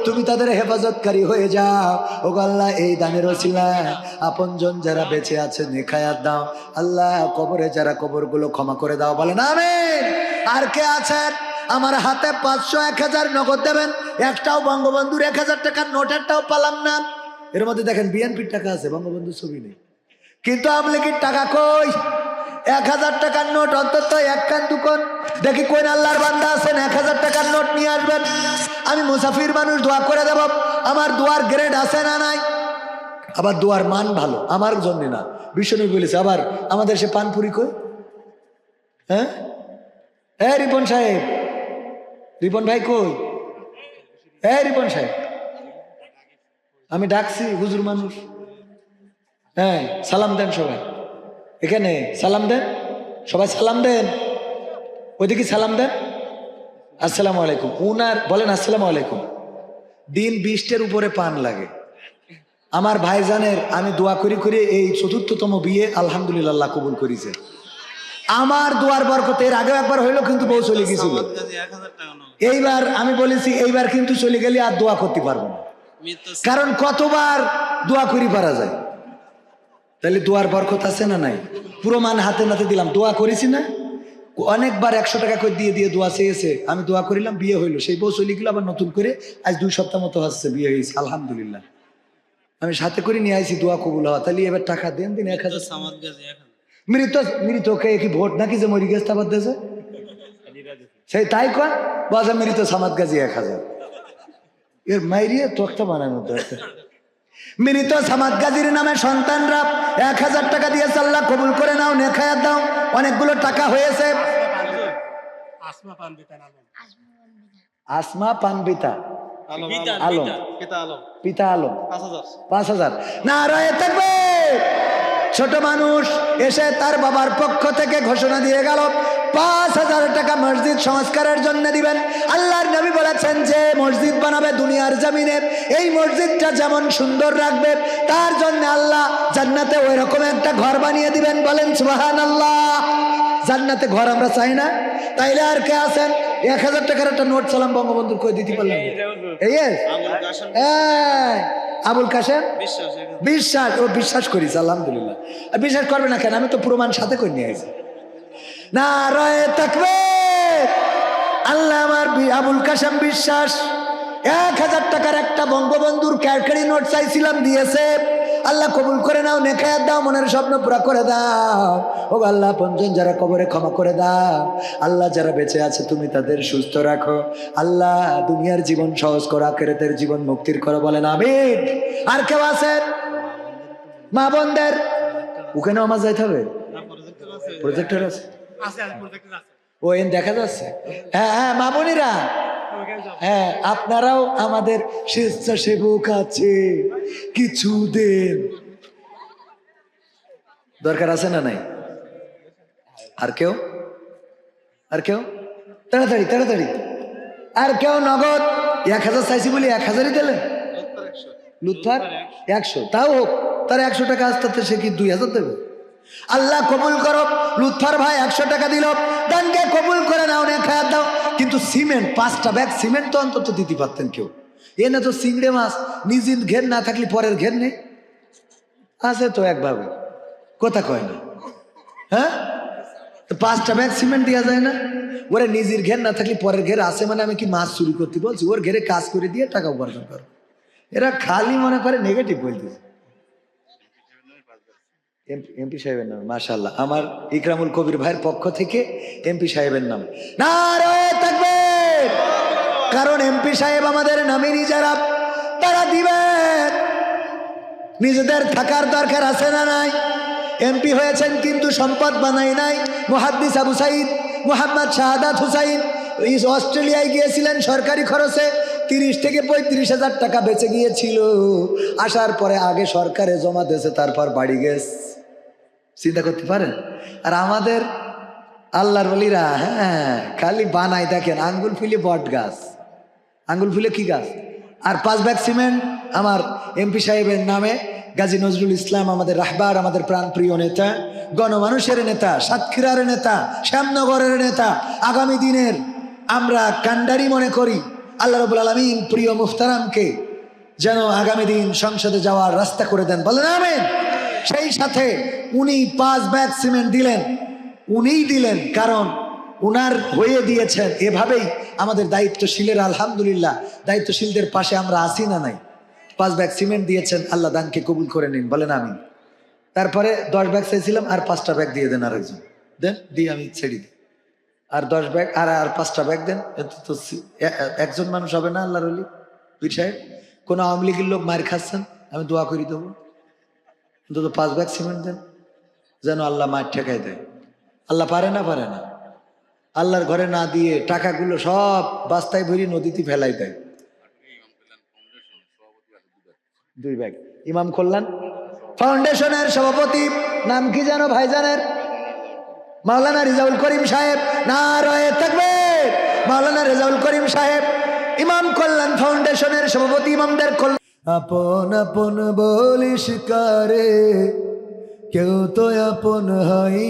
S1: তুমি তাদের হেফাজতকারী হয়ে যাও। ও আল্লাহ এই দানের ওসিলায় আপনজন যারা বেঁচে আছে নেখায়াত দাও। আল্লাহ কবরে যারা কবরগুলো ক্ষমা করে দাও, বলেন আমিন। আর কে আছেন? আমার হাতে 500, 1000 নগদ দেবেন। একটাও বঙ্গবন্ধুর 1000 টাকার নোটেরটাও পালাম না। এর মধ্যে দেখেন বিএনপির টাকা আছে, বঙ্গবন্ধুর ছবি নেই। কিন্তু আওয়ামী লীগের টাকা কই? 1000 টাকার নোট অন্তত এক কান দুকন দেখি কোন আল্লাহর বান্দা আছেন 1000 টাকার নোট নিয়ে আসবেন। আমি মুসাফির মানুষ, দোয়া করে দেব। আমার দোয়ার গ্রেড আছে না নাই? আবার দোয়ার মান ভালো, আমার জন্য না, বিষ্ণু বলেছে। আবার আমাদের সে পানপুরি কই? হ্যাঁ রিপন সাহেব, রিপন ভাই কই? রিপন সাহেব, আমি ডাকছি, হুজুর মানুষ। হ্যাঁ সালাম দেন সবাই, এখানে সালাম দেন সবাই, সালাম দেন। ওইদিকে সালাম দেন, আসসালামু আলাইকুম। উনার বলেন আসসালামু আলাইকুম। দিন 20টার উপরে পান লাগে। আমার ভাইজানের আমি দোয়া করি করে এই ৪র্থতম বিয়ে আলহামদুলিল্লাহ আল্লাহ কবুল করেছে। আমার দুয়ার বরকতে এর আগেও একবার হইলো, কিন্তু বউ চলে গেছিল।
S2: সামাদ গাজী 1000 টাকা নেবে।
S1: এইবার আমি বলেছি এইবার কিন্তু চলে গেলে আর দোয়া করতে পারবো না,
S2: মৃত্যু
S1: কারণ কতবার দোয়া করি পারা যায়। তাহলে দোয়ার বরকত আছে না নাই? পুরো মান হাতে নাতে দিলাম, দোয়া করেছি না অনেকবার, 100 টাকা করে দিয়ে দিয়ে দোয়া চেয়েছে, আমি দোয়া করিলাম, বিয়ে হইলো, সেই বউ চলে গেল, আবার নতুন করে আজ 2 সপ্তাহ মতো হচ্ছে বিয়ে হয়েছে, আলহামদুলিল্লাহ। আমি সাথে করে নিয়ে আইছি দোয়া কবুল হওয়া। তাহলে এবার টাকা দেন 1000।
S2: সামাদ গাজী 1000।
S1: মৃত মৃতকে কি ভোট নাকি যে মরি গেছে আবার দেশে সেই তাই কয় বাজা মৃত সামাদ গাজী 1000 এর মাইরিয়ে তক্তা বানানো দরকার। মৃত সামাদ গাজীর নামে সন্তানরা 1000 টাকা দিয়েছে, আল্লাহ কবুল করে নাও, নেখায়াত দাও। অনেকগুলো টাকা হয়েছে। আসমা পানবিতা আলম, পিতা আলম 5000। নারায়ে তাকবীর। ছোট মানুষ এসে তার বাবার পক্ষ থেকে ঘোষণা দিয়ে গেল 5000 টাকা মসজিদ সংস্কারের জন্য দিবেন। আল্লাহর নবী বলেছেন যে মসজিদ বানাবে দুনিয়ার জমিনে, এই মসজিদটা যেমন সুন্দর রাখবে তার জন্য আল্লাহ জান্নাতে ওই রকম একটা ঘর বানিয়ে দিবেন। বলেন সুবহানাল্লাহ। জান্নাতে ঘর আমরা চাই না? তাইলে আর কে আছেন? 1000 টাকার একটা নোট সালাম বঙ্গবন্ধুর কই দিতে পারলাম। এই আবুল কাশেম বিশ্বাস, ও বিশ্বাস করিস আলহামদুলিল্লাহ। আর বিশ্বাস করবে না কেন? আমি তো প্রমাণ সাথে করে নিয়ে আসি। নারায়ে তাকবীর। আল্লাহ আমার আবুল কাশেম বিশ্বাস 1000 টাকার একটা বঙ্গবন্ধুর ক্যারকারি নোট চাইছিলাম, দিয়েছে। আল্লাহ কবুল করে নাও, নেখায়াত দাও, মনের স্বপ্ন পুরা করে দাও। ও আল্লাহ পঞ্চম যারা কবরে ক্ষমা করে দাও। আল্লাহ যারা বেঁচে আছে তুমি তাদের সুস্থ রাখো। আল্লাহ দুনিয়ার জীবন সহজ করো, আখিরাতের জীবন মুক্তির করো। বলেন আমিন। আর কেউ আছেন? মা বোনদের ওখানে আমার যাইতে হবে, প্রজেক্টর আছে, ও এন দেখা যাচ্ছে। হ্যাঁ হ্যাঁ মা বোনেরা, হ্যাঁ আপনারাও আমাদের স্বেচ্ছাসেবক আছে, কিছু দেন। দরকার আছে না নাই? আর কেউ? আর কেউ? তাড়াতাড়ি তাড়াতাড়ি। আর কেউ? নগদ 1000 চাইছি বলি 1000ই দিলেন। লুৎফার 100, তাও হোক, তার 100 টাকা আসতে সে কি 2000 দেবে? আল্লাহ কবুল করো। লুৎফার ভাই 100 টাকা দিল, দানকে কবুল করে নাও, নেখায়াত দাও। কিন্তু সিমেন্ট 5টা ব্যাগ সিমেন্ট তো অন্তত দিতে পারতেন কেউ। এনে তো চিংড়ে মাছ, নিজের ঘের না থাকলে পরের ঘের নেই, আছে তো একভাবে, কথা কয় না। হ্যাঁ, তো 5টা ব্যাগ সিমেন্ট দেওয়া যায় না? ওরে নিজের ঘের না থাকলে পরের ঘের আছে, মানে আমি কি মাছ চুরি করতে বলছি? ওর ঘেরে কাজ করে দিয়ে টাকা উপার্জন করো। এরা খালি মনে করে নেগেটিভ বলতেছে। এমপি সাহেবের নাম মাশাআল্লাহ, আমার ইকরামুল কবির ভাইয়ের পক্ষ থেকে এমপি সাহেবের নাম। নারায়ে তাকবীর। কারণ এমপি সাহেব আমাদের নামেরই যারা, তারা দিবেন। নিজেদের থাকার দরকার আছে না নাই? এমপি হয়েছেন কিন্তু সম্পদ বানাই নাই। মুহাদ্দিস আবু সাইদ মুহাম্মদ শাহাদাত হুসাইন অস্ট্রেলিয়ায় গিয়েছিলেন সরকারি খরচে, 30 থেকে 35,000 টাকা বেঁচে গিয়েছিল। আসার পরে আগে সরকারে জমা দিয়েছে, তারপর বাড়ি গেছে। চিন্তা করতে পারেন? আর আমাদের আল্লাহর ওলিরা হ্যাঁ খালি বানাই দেখেন, আঙ্গুল ফুলে বট গাছ, আঙ্গুল ফুলে কি গাছ। আর 5 ব্যাগ সিমেন্ট আমার এমপি সাহেবের নামে। গাজী নজরুল ইসলাম আমাদের রাহবার, আমাদের প্রাণপ্রিয় নেতা, গণমানুষের নেতা, সাতক্ষীরার নেতা, শ্যামনগরের নেতা। আগামী দিনের আমরা কান্ডারি মনে করি। আল্লাহ রাব্বুল আলামিন প্রিয় মুহতারামকে যেন আগামী দিন সংসদে যাওয়ার রাস্তা করে দেন। বলেন আমিন। সেই সাথে উনি 5 ব্যাগ সিমেন্ট দিলেন, উনিই দিলেন, কারণ উনার হয়ে দিয়েছেন। এভাবেই আমাদের দায়িত্বশীলের আলহামদুলিল্লাহ, দায়িত্বশীলদের পাশে আমরা আসি না নাই। 5 ব্যাগ সিমেন্ট দিয়েছেন, আল্লাহ দানকে কবুল করে নিন। বলেন আমিন। তারপরে 10 ব্যাগ চাইছিলাম, আর 5টা ব্যাগ দিয়ে দেন, আরেকজন দেন, দিয়ে আমি ছেড়ে দিই। আর 10 ব্যাগ আর 5টা ব্যাগ দেন। তো একজন মানুষ হবে না আল্লাহর ওলি পীর সাহেব? কোনো আওয়ামী লীগের লোক মার খাচ্ছেন, আমি দোয়া করি দেবো। অন্তত 5 ব্যাগ সিমেন্ট দেন, যেন আল্লাহ মার ঠেকাই দেয়। আল্লাহ পারে না? পারে না? আল্লাহর ঘরে না দিয়ে টাকাগুলো সব বাস্তায় ভরি নদীতে ফেলাই দেয়। 2 ব্যাগ ইমাম কল্যাণ ফাউন্ডেশনের সভাপতি নাম কি যেন ভাইজানের? মাওলানা রেজাউল করিম সাহেব। নারায়ে তাকবীর। মাওলানা রেজাউল করিম সাহেব ইমাম কল্যাণ ফাউন্ডেশনের সভাপতি। ইমামদের কল্যাণ আপন আপন বলিস কারে, কেউ তো আপন হয়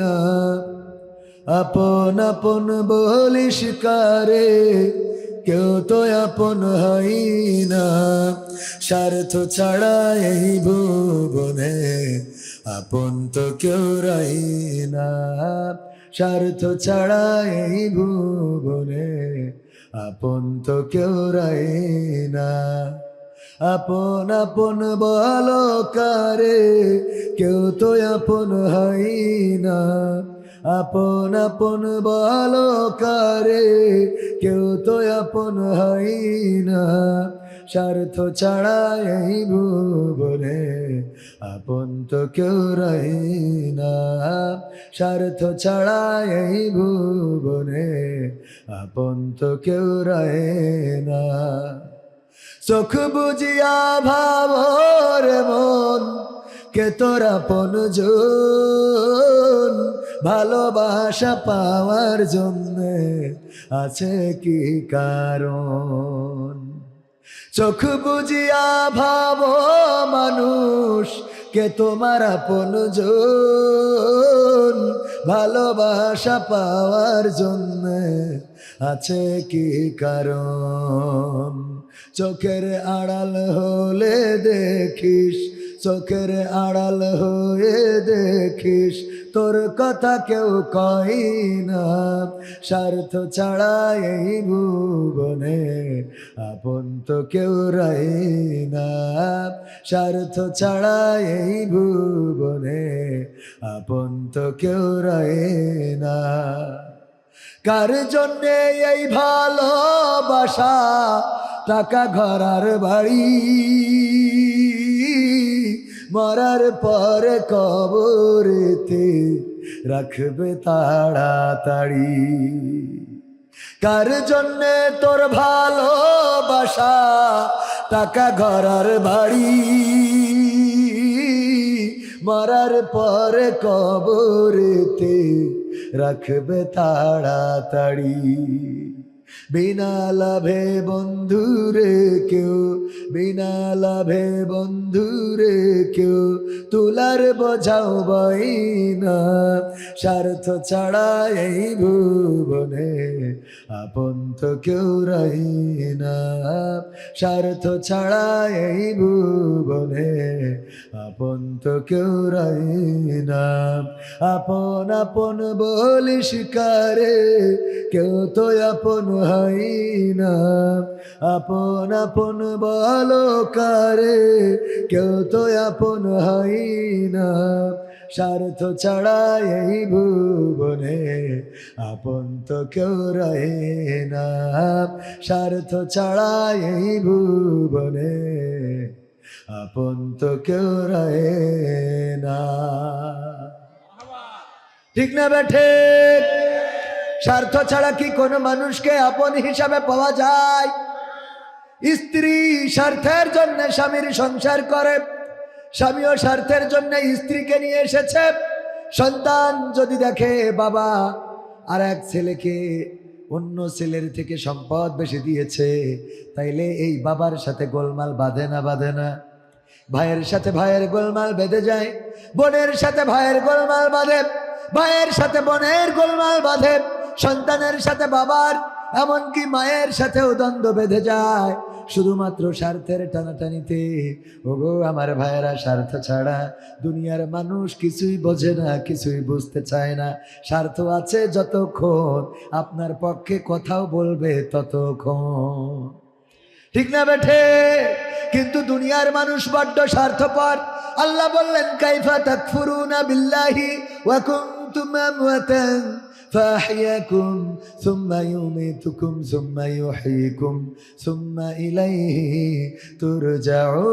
S1: না। আপন আপন বলিস কারে, কেউ তো আপন হয় না। স্বার্থ ছাড়া এই ভুবনে আপন তো কেউ রাই না। স্বার্থ ছাড়া এই ভুবনে আপন তো কেউ রাই না। আপন আপন বলো কারে, কেউ তো আপন হয় না। আপন আপন বলো কারে, কেউ তো আপন হয় না। স্বার্থ ছাড়া এই ভুবনে আপন তো কেউ রাই না। স্বার্থ ছাড়া এই ভুবনে আপন তো কেউ রাই না। চোখ বুঝিয়া ভাবর মন, কে তোর আপনজন। ভালোবাসা পাওয়ার জন্যে আছে কি কারণ? চোখ বুঝিয়া ভাব মানুষ, কে তোমার আপনজন। ভালোবাসা পাওয়ার জন্যে আছে কি কারণ? চোখের আড়াল হলে দেখিস, চোখের আড়াল হয়ে দেখিস, তোর কথা কেউ কই না। স্বার্থ ছাড়া এই ভুবনে আপন তো কেউ রাই না। স্বার্থ ছাড়া এই ভুবনে আপন তো কেউ রাই না। কার জন্যে এই ভালোবাসা, টাকা ঘর আর বাড়ি, মরার পরে কবরেতে রাখবে তাড়াতাড়ি। কার জন্যে তোর ভালোবাসা, টাকা ঘর আর বাড়ি, মরার পরে কবরেতে রাখবে তাড়াতাড়ি। বিনা লাভে বন্ধুরে কেউ, বিনা লাভে বন্ধুরে কেউ তুলার বোঝাও বই না। স্বার্থ ছাড়া এই ভুবনে আপন তো কেউ রাই না। স্বার্থ ছাড়া এই ভুবনে আপন তো কেউ রাই না। আপন আপন বলিস কারে, কেউ তো আপন হয় না। আপন আপন বলো কারে, কেউ তো আপন হয় না। স্বার্থ ছাড়া এই ভুবনে আপন তো কেউ রাই না। স্বার্থ ছাড়া এই ভুবনে আপন তো কেউ রাই না। ঠিক না বেঠে? স্বার্থ ছাড়া কি কোনো মানুষকে আপন হিসাবে পাওয়া যায়? স্ত্রী স্বার্থের জন্য স্বামীর সংসার করে, স্বামীও স্বার্থের জন্য স্ত্রীকে নিয়ে এসেছে। সন্তান যদি দেখে বাবা আর এক ছেলেকে অন্য ছেলের থেকে সম্পদ বেশি দিয়েছে, তাইলে এই বাবার সাথে গোলমাল বাঁধে না বাঁধে না? ভাইয়ের সাথে ভাইয়ের গোলমাল বেঁধে যায়, বোনের সাথে ভাইয়ের গোলমাল বাঁধে, ভাইয়ের সাথে বোনের গোলমাল বাঁধে, সন্তানের সাথে বাবার, এমনকি মায়ের সাথেও দ্বন্দ্ব বেঁধে যায় শুধুমাত্র স্বার্থের টানাটানিতে। ওগো আমার ভাইয়েরা, স্বার্থ ছাড়া দুনিয়ার মানুষ কিছুই বোঝে না, কিছুই বুঝতে চায় না। স্বার্থ আছে যতক্ষণ, আপনার পক্ষে কথাও বলবে ততক্ষণ। ঠিক না বেঠে? কিন্তু দুনিয়ার মানুষ বড্ড স্বার্থপর। আল্লাহ বললেন, কাইফা তাকফুরুনা বিল্লাহি ওয়া কুনতুম আমওয়াতান ফাহইয়াকুম সুম্মা ইউমীতুকুম সুম্মা ইউহয়িকুম সুম্মা ইলাইহি তুরজাউন।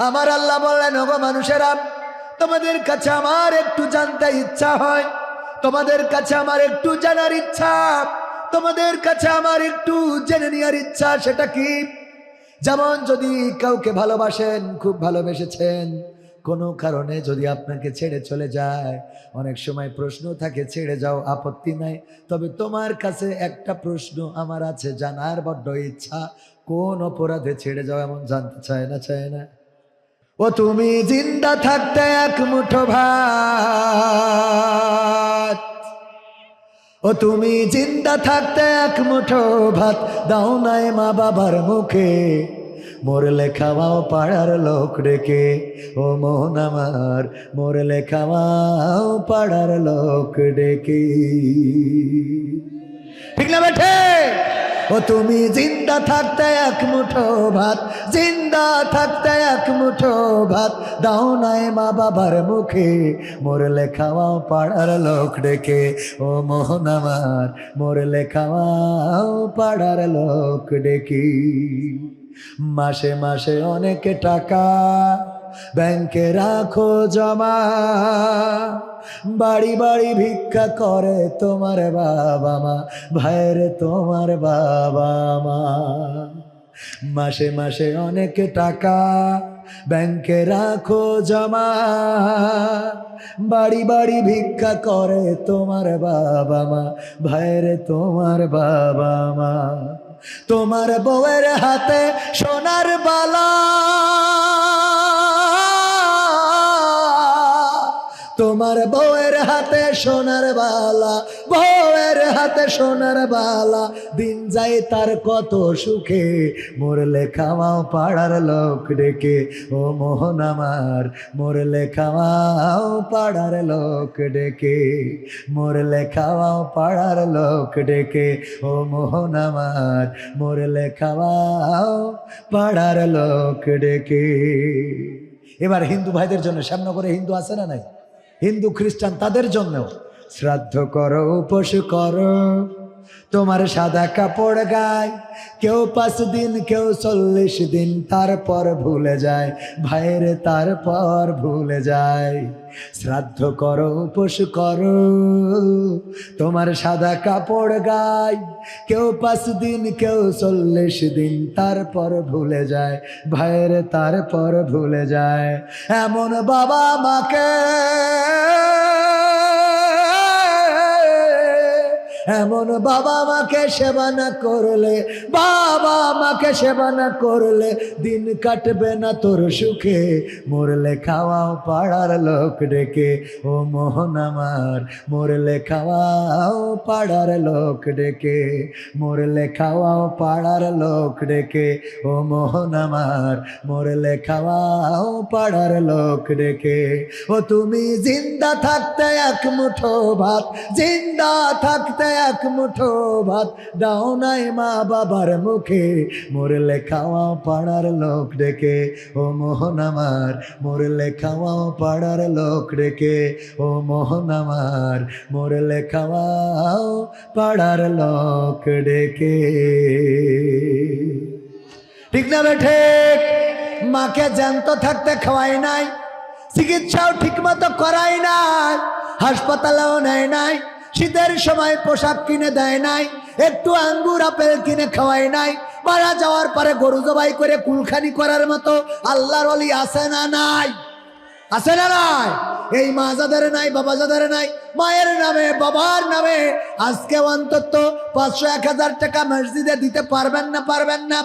S1: আমার আল্লাহ বললেন, ওগো মানুষেরা, তোমাদের কাছে আমার একটু জানতে ইচ্ছা হয়, তোমাদের কাছে আমার একটু জানার ইচ্ছা, তোমাদের কাছে আমার একটু জেনে নেওয়ার ইচ্ছা। সেটা কি? যেমন যদি কাউকে ভালোবাসেন, খুব ভালোবেসেছেন, কোনো কারণে যদি আপনাকে ছেড়ে চলে যায়, অনেক সময় প্রশ্ন থাকে, ছেড়ে যাও, আপত্তি নাই, তবে তোমার কাছে একটা প্রশ্ন আমার আছে, জানার বড্ড ইচ্ছা। কোন অপরাধে ছেড়ে যাও এমন জানতে চায় না। ও তুমি জিন্দা থাকতে এক মুঠো ভাত, ও তুমি জিন্দা থাকতে এক মুঠো ভাত দাও নাই মা বাবার মুখে, মরলে খাওয়াও পাড়ার লোক ডেকে। ও মোহন আমার মরলে খাওয়াও পাড়ার লোক ডেকে। ঠিক না বেঠে? ও তুমি জিন্দা থাকতে এক মুঠো ভাত, জিন্দা থাকতে এক মুঠো ভাত দাও নাই মা বাবার মুখে, মরলে খাওয়াও পাড়ার লোক ডেকে। ও মোহন আমার মরলে খাওয়াও পাড়ার লোক ডেকে। মাসে মাসে অনেক টাকা ব্যাংকে রাখো জমা, বাড়ি বাড়ি ভিক্ষা করে তোমার বাবা মা, ভাইয়ের তোমার বাবা মা। মাসে মাসে অনেক টাকা ব্যাংকে রাখো জমা, বাড়ি বাড়ি ভিক্ষা করে তোমার বাবা মা, ভাইয়ের তোমার বাবা মা। তোমার বউয়ের হাতে সোনার বালা, তোমার বউয়ের হাতে সোনার বালা, বউয়ের হাতে সোনার বালা, দিন যায় তার কত সুখে, মরলে খাওয়াও পাড়ার লোক ডেকে। ও মোহন আমার মরলে খাওয়াও পাড়ার লোক ডেকে, মরলে খাওয়াও পাড়ার লোক ডেকে। ও মোহন আমার মরলে খাওয়াও পাড়ার লোক ডেকে। এবার হিন্দু ভাইদের জন্য, শ্যামনগরে হিন্দু আছে না নাই? হিন্দু খ্রিস্টান তাদের জন্য শ্রাদ্ধ করো, উপোস করো, তোমার সাদা কাপড় গায়, কেউ 5 দিন কেউ 40 দিন, তারপর ভুলে যায় ভাইরে, তারপর ভুলে যায়। শ্রাদ্ধ করো, উপোস করো, তোমার সাদা কাপড় গায়, কেউ 5 দিন কেউ 40 দিন, তারপর ভুলে যায় ভাইরে, তারপর ভুলে যায়। এমন বাবা মাকে, এমন বাবা মাকে সেবা না করলে, বাবা মাকে সেবা না করলে দিন কাটবে না তোর সুখে, মরলে খাওয়াও পাড়ার লোক ডেকে। ও মোহন আমার মরলে খাওয়াও পাড়ার লোক ডেকে, মরলে খাওয়াও পাড়ার লোক ডেকে। ও মোহন আমার মরলে খাওয়াও পাড়ার লোক ডেকে। ও তুমি জিন্দা থাকতে এক মুঠো ভাত, জিন্দা থাকতে এক মুঠো ভাত দাও নাই মা বাবার মুখে, মরলে খাওয়াও পাড়ার লোক ডেকে। ও মোহন আমার মরলে খাওয়াও পাড়ার লোক ডেকে। ও মোহন আমার মরলে খাওয়াও পাড়ার লোক ডেকে। ঠিক না বেঠে? মাকে জ্যান্ত থাকতে খাওয়াই নাই, চিকিৎসাও ঠিক মতো করাই নাই, হাসপাতালেও নেয় নাই, শীতের সময় পোশাক কিনে দেয় নাই, একটু আঙ্গুর আপেল কিনে খাওয়াই নাই, মারা যাওয়ার পরে গরু জবাই করে কুলখানি করার মতো আল্লাহর ওলি আছে না নাই? আছে না নাই? এই মা যাদের নাই, বাবা যাদের নাই, মায়ের নামে বাবার নামে আজকে অন্তত 500-1000 টাকা মসজিদে দিতে পারবেন না? পারবেন না?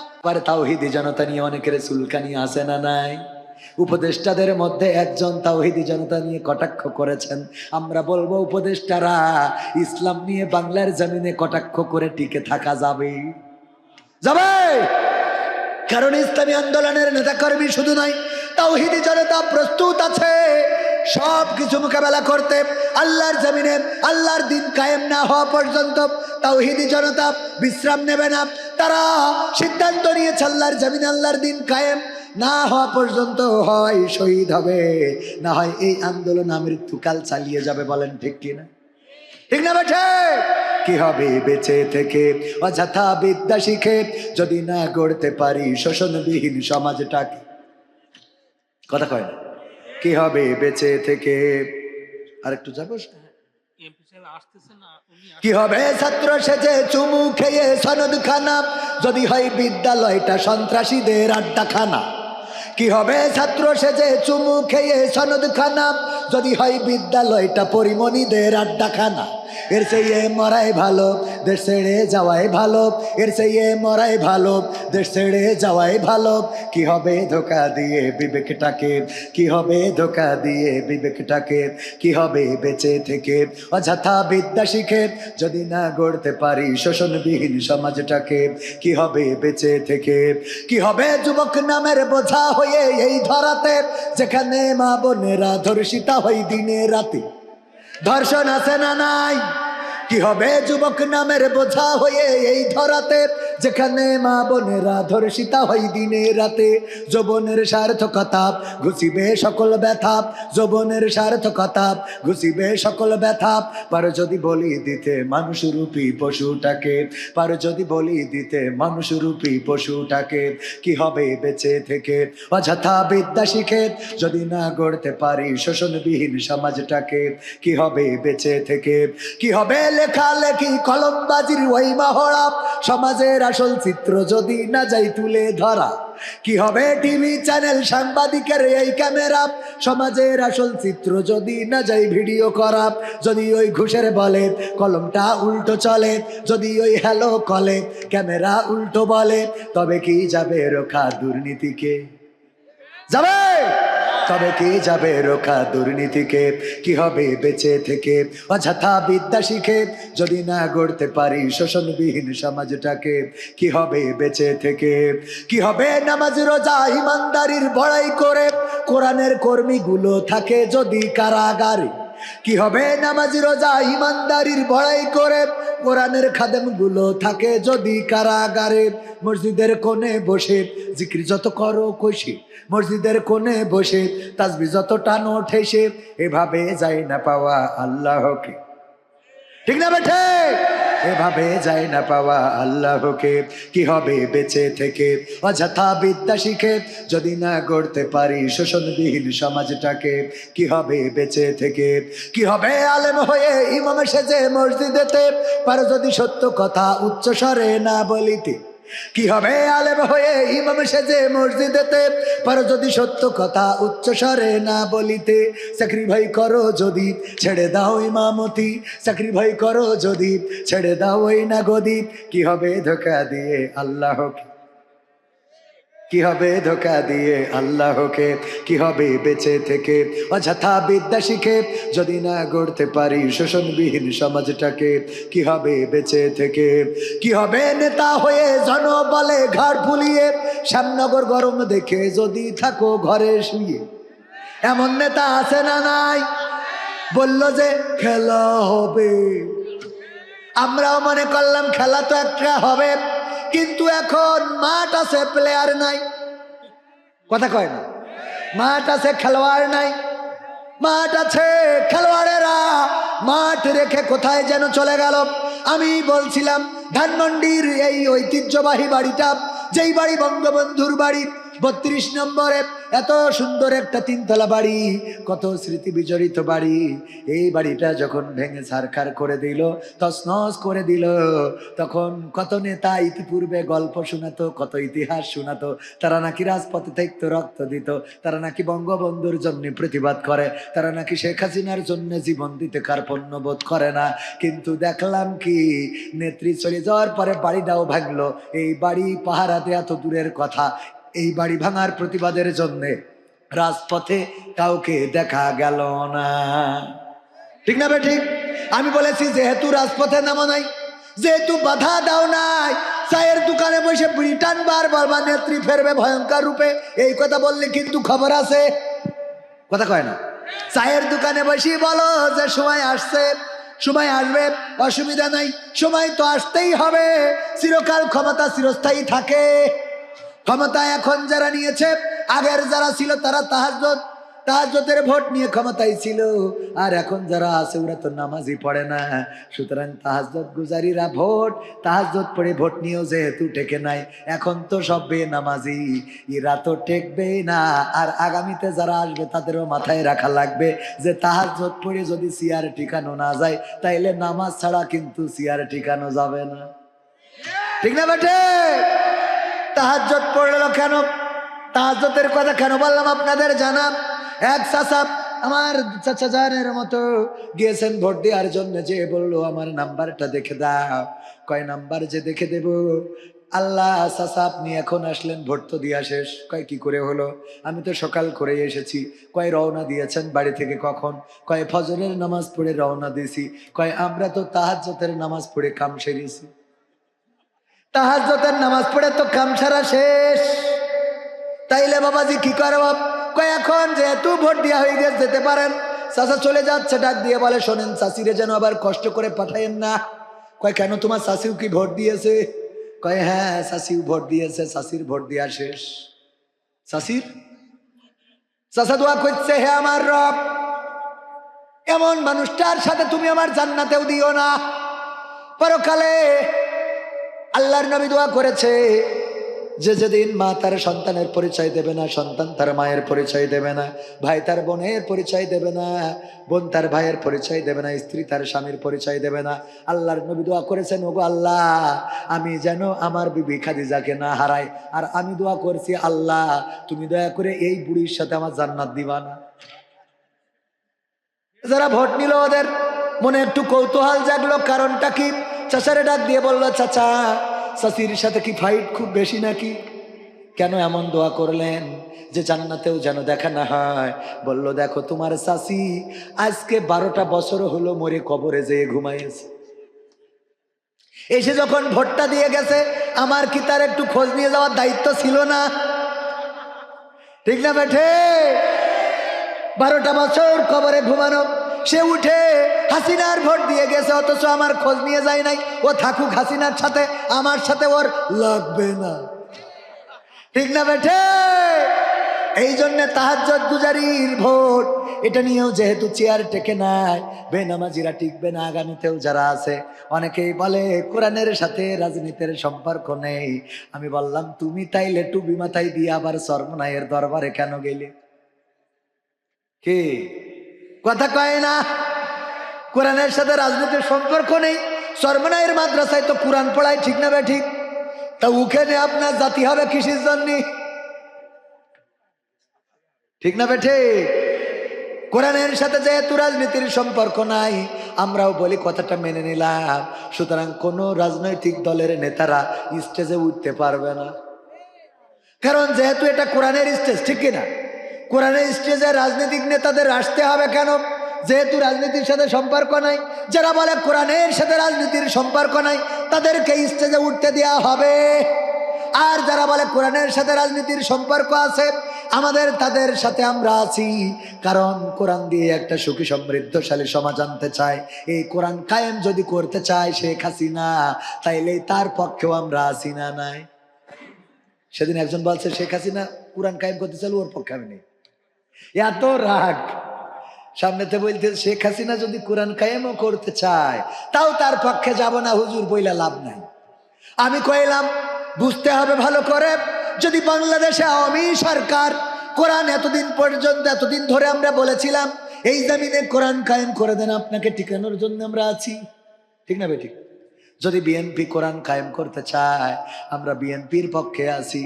S1: তাওহীদি জনতা নিয়ে অনেকের চুলকানি আছে না নাই? উপদেষ্টাদের মধ্যে একজন তাওহীদি জনতা নিয়ে কটাক্ষ করেছেন। আমরা বলবো উপদেষ্টারা ইসলাম নিয়ে বাংলার জমিনে কটাক্ষ করে টিকে থাকা যাবে? যাবে? কারণ ইসলামী আন্দোলনের নেতাকর্মী শুধু নয়, তাওহীদি জনতা প্রস্তুত আছে সব কিছু মোকাবেলা করতে। আল্লাহর জমিনে আল্লাহর দিন কায়েম না হওয়া পর্যন্ত তাওহীদি জনতা বিশ্রাম নেবে না। তারা সিদ্ধান্ত নিয়েছে আল্লাহর জমিনে আল্লাহর দিন কায়েম না হওয়া পর্যন্ত হয় শহীদ হবে, না হয় এই আন্দোলন মৃত্যুকাল চালিয়ে যাবে। বলেন ঠিক কিনা? ঠিক না বেঠে? কি হবে বেঁচে থেকে অযথা বিদ্যা শিখে, যদি না গড়তে পারি শোষণবিহীন সমাজটাকে? কথা কয় না? কি হবে বেঁচে থেকে? আর একটু যাবো। কি হবে ছাত্র সেজে চুমু খেয়ে সনদ খানা, যদি হয় বিদ্যালয়টা সন্ত্রাসীদের আড্ডাখানা? কি হবে ছাত্র সেজে চুমু খেয়ে সনদ খানা, যদি হয় বিদ্যালয়টা পরিমণিদের আড্ডাখানা? এর চেয়ে মরাই ভালো, দেশ ছেড়ে যাওয়াই ভালো। এর চেয়ে মরাই ভালো, দেশ ছেড়ে যাওয়াই ভালো। কি হবে ধোকা দিয়ে বিবেকটাকে, কি হবে ধোকা দিয়ে বিবেকটাকে, কি হবে বেঁচে থেকে অযথা বিদ্যা শিখে যদি না গড়তে পারি শোষণবিহীন সমাজটাকে। কি হবে বেঁচে থেকে, কি হবে যুবক নামের বোঝা হয়ে এই ধরাতে, যেখানে মা বোনেরা ধর্ষিতা হয় দিনে রাতে। ধর্ষণ আছে না নাই? কি হবে যুবক নামের বোঝা হয়ে এই ধরাতে, যেখানে মা বোনেরা ধর্ষিতা হয় দিনে রাতে। যৌবনের সার্থকতা ঘুষিবে সকল ব্যথা, যৌবনের সার্থকতা ঘুষিবে সকল ব্যথা। পারো যদি বলি দিতে মানুষরূপী পশুটাকে, পারো যদি বলি দিতে মানুষরূপী পশুটাকে। কি হবে বেঁচে থেকে অযথা বিদ্যা শিখে যদি না গড়তে পারি শোষণবিহীন সমাজটাকে। কি হবে বেঁচে থেকে, কি হবে লেখালেখি কলমবাজির ওই মহড়া, সমাজের আসল চিত্র যদি না যাই তুলে ধরা। কি হবে টিভি চ্যানেল সাংবাদিকের এই ক্যামেরা, সমাজের আসল চিত্র যদি না যাই ভিডিও করা। যদি ওই ঘুষের বলে কলমটা উল্টো চলে, যদি ওই হ্যালো কলে ক্যামেরা উল্টো বলে, তবে কি যাবে রোখা দুর্নীতিকে? যাবে? তবে কি যাবে রোখা দুর্নীতিকে? কি হবে বেঁচে থেকে অযথা বিদ্যা শিখে যদি না গড়তে পারি শোষণবিহীন সমাজটাকে? কি হবে বেঁচে থেকে, কি হবে নামাজ রোজা ইমানদারির বড়াই করে কোরআনের কর্মীগুলো থাকে যদি কারাগারে? কি হবে নামাজ রোজা ইমানদারির বড়াই করে কোরআনের খাদেমগুলো থাকে যদি কারাগারে? মসজিদের কোণে বসে জিকির যত করো কষে, মসজিদের কোণে বসে তাসবিহ যত টানো ঠেসে, এভাবে যায় না পাওয়া আল্লাহকে। ঠিক না বেঠে? এভাবে যায় না পাওয়া আল্লাহকে। কি হবে বেঁচে থেকে অযথা বিদ্যা শিখে যদি না গড়তে পারি শোষণবিহীন সমাজটাকে? কি হবে বেঁচে থেকে, কি হবে আলেম হয়ে ইমাম সেজে মসজিদেতে, পারো যদি সত্য কথা উচ্চ স্বরে না বলিতে? কি হবে আলেম হয়ে ইমাম সেজে মসজিদেতে, পারো যদি সত্য কথা উচ্চ স্বরে না বলিতে? চাকরি ভাই করো যদি ছেড়ে দাও ইমামতি, চাকরি ভাই করো যদি ছেড়ে দাও ওই না গদি। কি হবে ধোকা দিয়ে আল্লাহকে, কি হবে ধোকা দিয়ে আল্লাহকে? কি হবে বেঁচে থেকে অযথা বিদ্যা শিখে যদি না গড়তে পারি শোষণবিহীন সমাজটাকে? কি হবে বেঁচে থেকে, কি হবে নেতা হয়ে জনবলে ঘাড় ফুলিয়ে শ্যামনগর গরম দেখে যদি থাকো ঘরে শুয়ে? এমন নেতা আছে না নাই? বলল যে খেলা হবে, আমরাও মনে করলাম খেলা তো একটা হবে, কিন্তু এখন মাঠ আছে প্লেয়ার নাই। কথা কয় না? মাঠ আছে খেলোয়াড় নাই, মাঠ আছে খেলোয়াড়েরা মাঠ রেখে কোথায় যেন চলে গেল। আমি বলছিলাম ধানমন্ডির এই ঐতিহ্যবাহী বাড়িটা, যেই বাড়ি বঙ্গবন্ধুর বাড়ি 32 নম্বরে, এত সুন্দর একটা 3তলা বাড়ি, কত স্মৃতি বিজড়িত বাড়ি। এই বাড়িটা যখন ভেঙে ছারখার করে দিল, তছনছ করে দিল, তখন কত নেতা ইতিপূর্বে গল্প শোনাতো, কত ইতিহাস শোনাতো। তারা নাকি রাজপথে থাকতো, রক্ত দিত, তারা নাকি বঙ্গবন্ধুর জন্য প্রতিবাদ করে, তারা নাকি শেখ হাসিনার জন্য জীবন দিতে কার্পণ্য বোধ করে না। কিন্তু দেখলাম কি, নেত্রী চলে যাওয়ার পরে বাড়িটাও ভাঙলো। এই বাড়ি পাহারা দেয়া তো দূরের কথা, এই বাড়ি ভাঙার প্রতিবাদের জন্য রাজপথে কাউকে দেখা গেল না। ঠিক না ঠিক? আমি বলেছি যেহেতু রাজপথে নামো নাই, যেহেতু বাধা দাও নাই, চায়ের দোকানে বসে ব্রিটান বার বলবা নেত্রী ফেরবে ভয়ঙ্কর রূপে, এই কথা বললে কিন্তু খবর আছে। কথা কয় না? চায়ের দোকানে বসে বলো যে সময় আসছে, সময় আসবে, অসুবিধা নাই, সময় তো আসতেই হবে। চিরকাল ক্ষমতা চিরস্থায়ী থাকে। ক্ষমতা এখন যারা নিয়েছে, আগের যারা ছিল তারা তাহাজ্জুদের ভোট নিয়ে ক্ষমতায় ছিল, আর এখন যারা আছে ওরা তো নামাজই পড়ে না। সুতরাং তাহাজ্জুদ গুজারিরা তাহাজ্জুদ পড়ে ভোট নিয়েও যেহেতু টেকে নাই, এখন তো সব বেনামাজি, এরা তো টেকবেই না। আর আগামীতে যারা আসবে তাদেরও মাথায় রাখা লাগবে যে তাহাজ্জুদ পড়ে যদি চেয়ার টিকানো না যায়, তাইলে নামাজ ছাড়া কিন্তু চেয়ার টিকানো যাবে না। ঠিক না বেটে? তাহাজ্জুদ পড়লো কেন? তাহাজ্জুদের কথা কেন বললাম আপনাদের জানা? এক চাচা আমার চাচা জানের মতো গিয়েছেন ভোট দেওয়ার জন্য, যে বললো আমার নাম্বারটা দেখে দাও। কয় নাম্বার যে দেখে দেব? আল্লাহ চাচা আপনি এখন আসলেন, ভোট তো দিয়া শেষ। কয় কি করে হলো? আমি তো সকাল করে এসেছি। কয় রওনা দিয়েছেন বাড়ি থেকে কখন? কয় ফজরের নামাজ পড়ে রওনা দিয়েছি। কয় আমরা তো তাহাজ্জুদের নামাজ পড়ে কাম সেরেছি। তাহাজ্জুদের নামাজ পড়ে তো কাম সারা শেষ। তাইলে বাবাজি কি করব? কয় এখন যেহেতু ভোট দেওয়া হয়ে গেছে যেতে পারেন। চাচা চলে যাচ্ছে, ডাক দিয়ে বলে শোনেন চাচিরে যেন আবার কষ্ট করে পাঠায়েন না। কয় কেন, তোমার চাচিও কি ভোট দিয়েছে? কয় হ্যাঁ চাচিও ভোট দিয়েছে, চাচির ভোট দেওয়া শেষ। চাচির চাচা দোয়া করছে, হে আমার রব, এমন মানুষটার সাথে তুমি আমার জান্নাতেও দিও না। পরকালে আল্লাহর নবী দোয়া করেছে যে যেদিন মা তার সন্তানের পরিচয় দেবে না, সন্তান তার মায়ের পরিচয় দেবে না, ভাই তার বোনের পরিচয় দেবে না, বোন তার ভাইয়ের পরিচয় দেবে না, স্ত্রী তার স্বামীর পরিচয় দেবে না। আল্লাহর নবী দোয়া করেছেন, ওগো আল্লাহ আমি যেন আমার বিবি খাদিজাকে না হারাই। আর আমি দোয়া করছি, আল্লাহ তুমি দয়া করে এই বুড়ির সাথে আমার জান্নাত দিবা না। যারা ভোট নিল ওদের মনে একটু কৌতূহল জাগলো, কারণটা কি? চাচারে ডাক দিয়ে বললো, চাচা চাচির সাথে কি ফাইট খুব বেশি নাকি? কেন এমন দোয়া করলেন যে জান্নাতেও যেন দেখা না হয়? বলল দেখো তোমার চাচি আজকে 12টা বছর হলো মরে কবরে যেয়ে ঘুমাইছে। এসে যখন ভোটটা দিয়ে গেছে, আমার কি তার একটু খোঁজ নিয়ে যাওয়ার দায়িত্ব ছিল না? ঠিক না বেঠে? 12টা বছর কবরে ঘুমানো, সে উঠে হাসিনার ভোট দিয়ে গেছে, অথচ আমার খোঁজ নিয়ে যায় নাই। ও থাকুক হাসিনার সাথে, আমার সাথে ওর লাগবে না। ঠিক না বেঠে? এই জন্য তাহাজ্জুদ গুজারির ভোট, এটা নিয়েও যেহেতু চেয়ার টেকে নাই, বেনামাজিরা টিকবে না আগামীতেও যারা আছে। অনেকেই বলে কোরআনের সাথে রাজনীতির সম্পর্ক নেই। আমি বললাম তুমি তাইলে টুপি মাথায় দিয়ে আবার সরমনায়ের দরবারে কেন গেলে? কি কথা কয় না? কোরআনের সাথে রাজনীতির সম্পর্ক নেই। সরমনায়ের মাদ্রাসায় তো কোরআন পড়ায়, ঠিক না বে ঠিক? তা ওখানে আপনার জাতি হবে কিসের জন্য? ঠিক না বেঠে? কোরআনের সাথে যেহেতু রাজনীতির সম্পর্ক নাই, আমরাও বলি কথাটা মেনে নিলাম। সুতরাং কোন রাজনৈতিক দলের নেতারা স্টেজে উঠতে পারবে না, কারণ যেহেতু এটা কোরআনের স্টেজ, ঠিক কিনা? কোরআনের স্টেজে রাজনৈতিক নেতাদের আসতে হবে কেন? যেহেতু রাজনীতির সাথে সম্পর্ক নাই। যারা বলে কোরআনের সাথে রাজনীতির সম্পর্ক নাই, তাদেরকে স্টেজে উঠতে দেওয়া হবে। আর যারা বলে কোরআনের সাথে রাজনীতির সম্পর্ক আছে, আমাদের তাদের সাথে আমরা আছি। কারণ কোরআন দিয়ে একটা সুখী সমৃদ্ধশালী সমাজ আনতে চায়। এই কোরআন কায়েম যদি করতে চায় শেখ হাসিনা, তাইলে তার পক্ষেও আমরা আছি না নাই? সেদিন একজন বলছে শেখ হাসিনা কোরআন কায়েম করতে চাইলে ওর পক্ষে আমি নেই। এত রাগ, সামনেতে বলতে শেখ হাসিনা যদি কোরআন কায়েমও করতে চায় তাও তার পক্ষে যাব না হুজুর, বইলা লাভ নাই। আমি কইলাম বুঝতে হবে ভালো করে, যদি বাংলাদেশে আওয়ামী সরকার কোরআন এতদিন পর্যন্ত, এতদিন ধরে আমরা বলেছিলাম এই জমিনে কোরআন কায়েম করে দেন, আপনাকে টিকানোর জন্য আমরা আছি, ঠিক না বেঠিক? যদি বিএনপি কোরআন কায়েম করতে চায় আমরা বিএনপির পক্ষে আছি।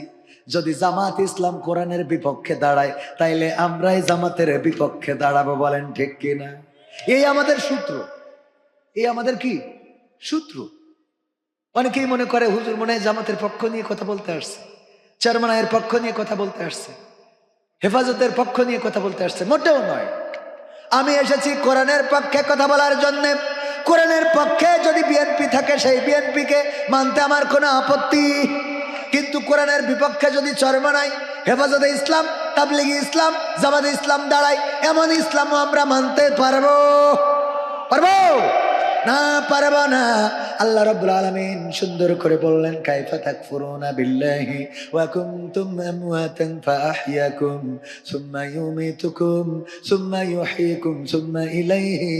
S1: যদি জামাত ইসলাম কোরআনের বিপক্ষে দাঁড়ায় তাইলে আমরাই জামাতের বিপক্ষে দাঁড়াবো, বলেন ঠিক কিনা? এই আমাদের সূত্র, এই আমাদের কি সূত্র। অনেকেই মনে করে হুজুর মনে হয় জামাতের পক্ষ নিয়ে কথা বলতে আসছে, চরমনায়ের পক্ষ নিয়ে কথা বলতে আসছে, হেফাজতের পক্ষ নিয়ে কথা বলতে আসছে। মোটেও নয়, আমি এসেছি কোরআনের পক্ষে কথা বলার জন্যে। কোরআনের পক্ষে যদি বিএনপি থাকে সেই বিএনপিকে মানতে আমার কোনো আপত্তি, কিন্তু কোরআনের বিপক্ষে যদি চরমনাই, হেফাজতে ইসলাম, তাবলিগি ইসলাম, জামাতে ইসলাম দাঁড়ায়, এমন ইসলামও আমরা মানতে পারবো? পারবো না? পারবো না। আল্লাহ রাব্বুল আলামিন সুন্দর করে বললেন, কাইফা তাকফুরুনা বিল্লাহি ওয়া কুনতুম আমওয়াতান ফাআহইয়াকুম সুম্মা ইউমিতুকুম সুম্মা ইউহয়িকুম সুম্মা ইলাইহি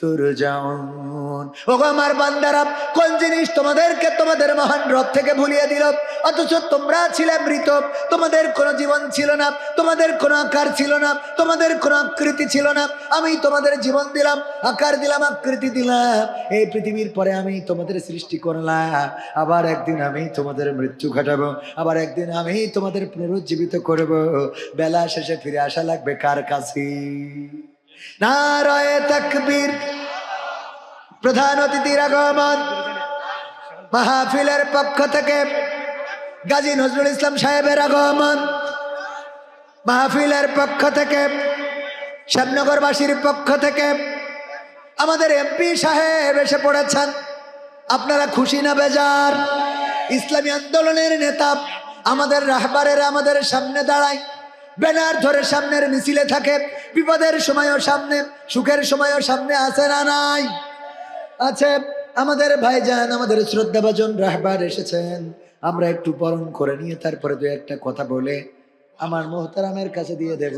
S1: তুরজাউন। ওগো আমার বান্দারা, কোন জিনিস তোমাদেরকে তোমাদের মহান রব থেকে ভুলিয়ে দিল? অথচ তোমরা ছিলে মৃত, তোমাদের কোনো জীবন ছিল না, তোমাদের কোনো আকার ছিল না, তোমাদের কোনো আকৃতি ছিল না। আমি তোমাদের জীবন দিলাম, আকার দিলাম, আকৃতি দিলাম। এই পৃথিবীর পরে আমি তোমাদের সৃষ্টি করলাম, আবার একদিন আমি তোমাদের মৃত্যু ঘটাবো, আবার একদিন আমি তোমাদের পুনরুজ্জীবিত করব। বেলা শেষে ফিরে আসা লাগবে কার কাছে? নারায়ে তাকবীর। প্রধান অতিথির আগমন। মাহফিলের পক্ষ থেকে গাজী নজরুল ইসলাম সাহেবের আগমন। মাহফিলের পক্ষ থেকে, শ্যামনগরবাসীর পক্ষ থেকে আমাদের এমপি সাহেব এসে পড়েছেন। আপনারা খুশি না বেজার? ইসলামী আন্দোলনের নেতা আমাদের রাহবারেরা আমাদের সামনে দাঁড়ায়, ব্যানার ধরে সামনের মিছিলে থাকে, বিপদের সময়ও সামনে, সুখের সময়ও সামনে আছে না নাই? আছে। আমাদের ভাইজান, আমাদের শ্রদ্ধাভাজন রাহবার এসেছেন। আমরা একটু বরণ করে নিয়ে তারপরে দু একটা কথা বলে আমার মোহতারামের কাছে দিয়ে দেব।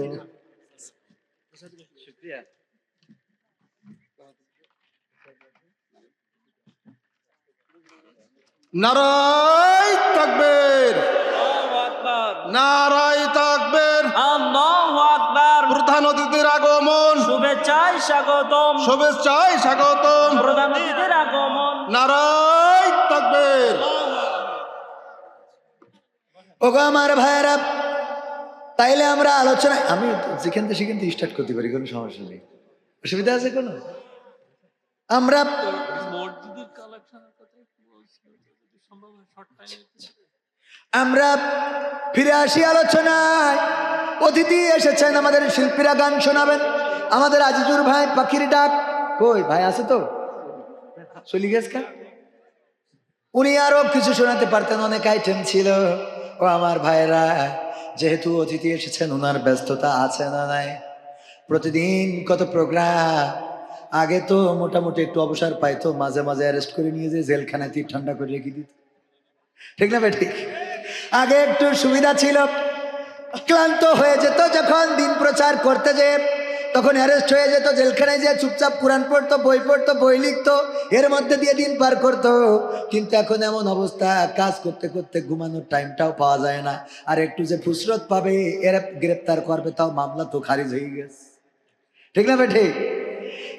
S3: নারায়ে তাকবীর,
S2: আল্লাহু আকবার,
S3: নারায়ে তাকবীর।
S2: আল্লাহু আকবার।
S3: প্রধান অতিথির আগমন,
S2: শুভেচ্ছায় স্বাগতম,
S3: শুভেচ্ছায় স্বাগতম।
S2: প্রধান অতিথির আগমন।
S3: নারায়ে তাকবীর।
S1: ওগো আমার ভাইয়েরা, তাইলে আমরা আলোচনায়, আমি যেখান থেকে সেখান থেকে স্টার্ট করতে পারি, কোনো সমস্যা নেই। অসুবিধা আছে কোনো? আমরা
S2: মসজিদের কালেকশনের কথা একটু বলছিলাম, যদি সম্ভব হয় শর্ট টাইমে।
S1: আমরা ফিরে আসি আলোচনায়। অতিথি এসেছেন, আমাদের শিল্পীরা গান শোনাবেন। আমাদের আজিজুর ভাই পাখির ডাক, কই ভাই আছে তো? চলি গেছে। উনি আরো কিছু শোনাতে পারতেন, অনেক আইটেম ছিল। ও আমার ভাইরা, যেহেতু অতিথি এসেছেন, ওনার ব্যস্ততা আছে না নাই? প্রতিদিন কত প্রোগ্রাম। আগে তো মোটামুটি একটু অবসর পাইতো, মাঝে মাঝে অ্যারেস্ট করে নিয়ে যে জেলখানায় ঠান্ডা করে রেখে দিত, ঠিক না ভাই? ঠিক। আগে একটু সুবিধা ছিল। ক্লান্ত হয়ে যেত যখন দিন প্রচার করতে যে, তখন অ্যারেস্ট হয়ে যেত, জেলখানায় যে চুপচাপ কোরআন পড়তো, বই লিখতো, এর মধ্যে দিয়ে দিন পার করতো। কিন্তু এখন এমন অবস্থা, কাজ করতে করতে ঘুমানোর টাইমটাও পাওয়া যায় না। আর একটু যে ফুসরত পাবে, এরা গ্রেপ্তার করবে, তাও মামলা তো খারিজ হয়ে গেছে, ঠিক না ভাই? ঠিক।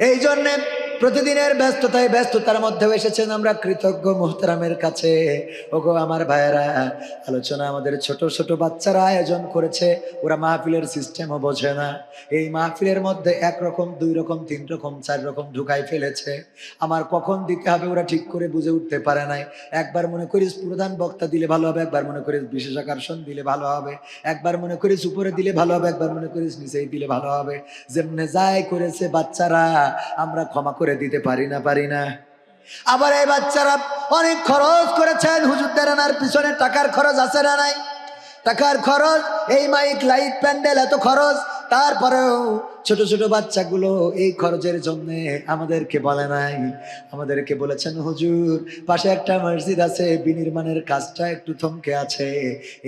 S1: এই জন্যে প্রতিদিনের ব্যস্ততার মধ্যেও এসেছেন। আমরা কৃতজ্ঞ মুহতারামের কাছে। ওগো আমার ভাইয়েরা, আলোচনা আমাদের ছোট ছোট বাচ্চারা আয়োজন করেছে। ওরা মাহফিলের সিস্টেমও বোঝে না। এই মাহফিলের মধ্যে একরকম, দুই রকম, তিন রকম, চার রকম ঢুকাই ফেলেছে। আমার কখন দিতে হবে ওরা ঠিক করে বুঝে উঠতে পারে নাই। একবার মনে করিস প্রধান বক্তা দিলে ভালো হবে, একবার মনে করিস বিশেষ আকর্ষণ দিলে ভালো হবে, একবার মনে করিস উপরে দিলে ভালো হবে, একবার মনে করিস নিচেই দিলে ভালো হবে। যেমনে যাই করেছে বাচ্চারা, আমরা ক্ষমা করে দিতে পারি না। আবার এই বাচ্চারা অনেক খরচ করেছেন, হুজুরদের আনার পিছনে টাকার খরচ আছে না নাই? টাকার খরচ, এই মাইক, লাইট, প্যান্ডেল, এত খরচ। তারপরেও ছোট ছোট বাচ্চাগুলো এই খরচের জন্য আমাদেরকে বলে নাই, আমাদেরকে বলেছেন হুজুর পাশে একটা মসজিদ আছে, বিনির্মাণের কাজটা একটু থমকে আছে,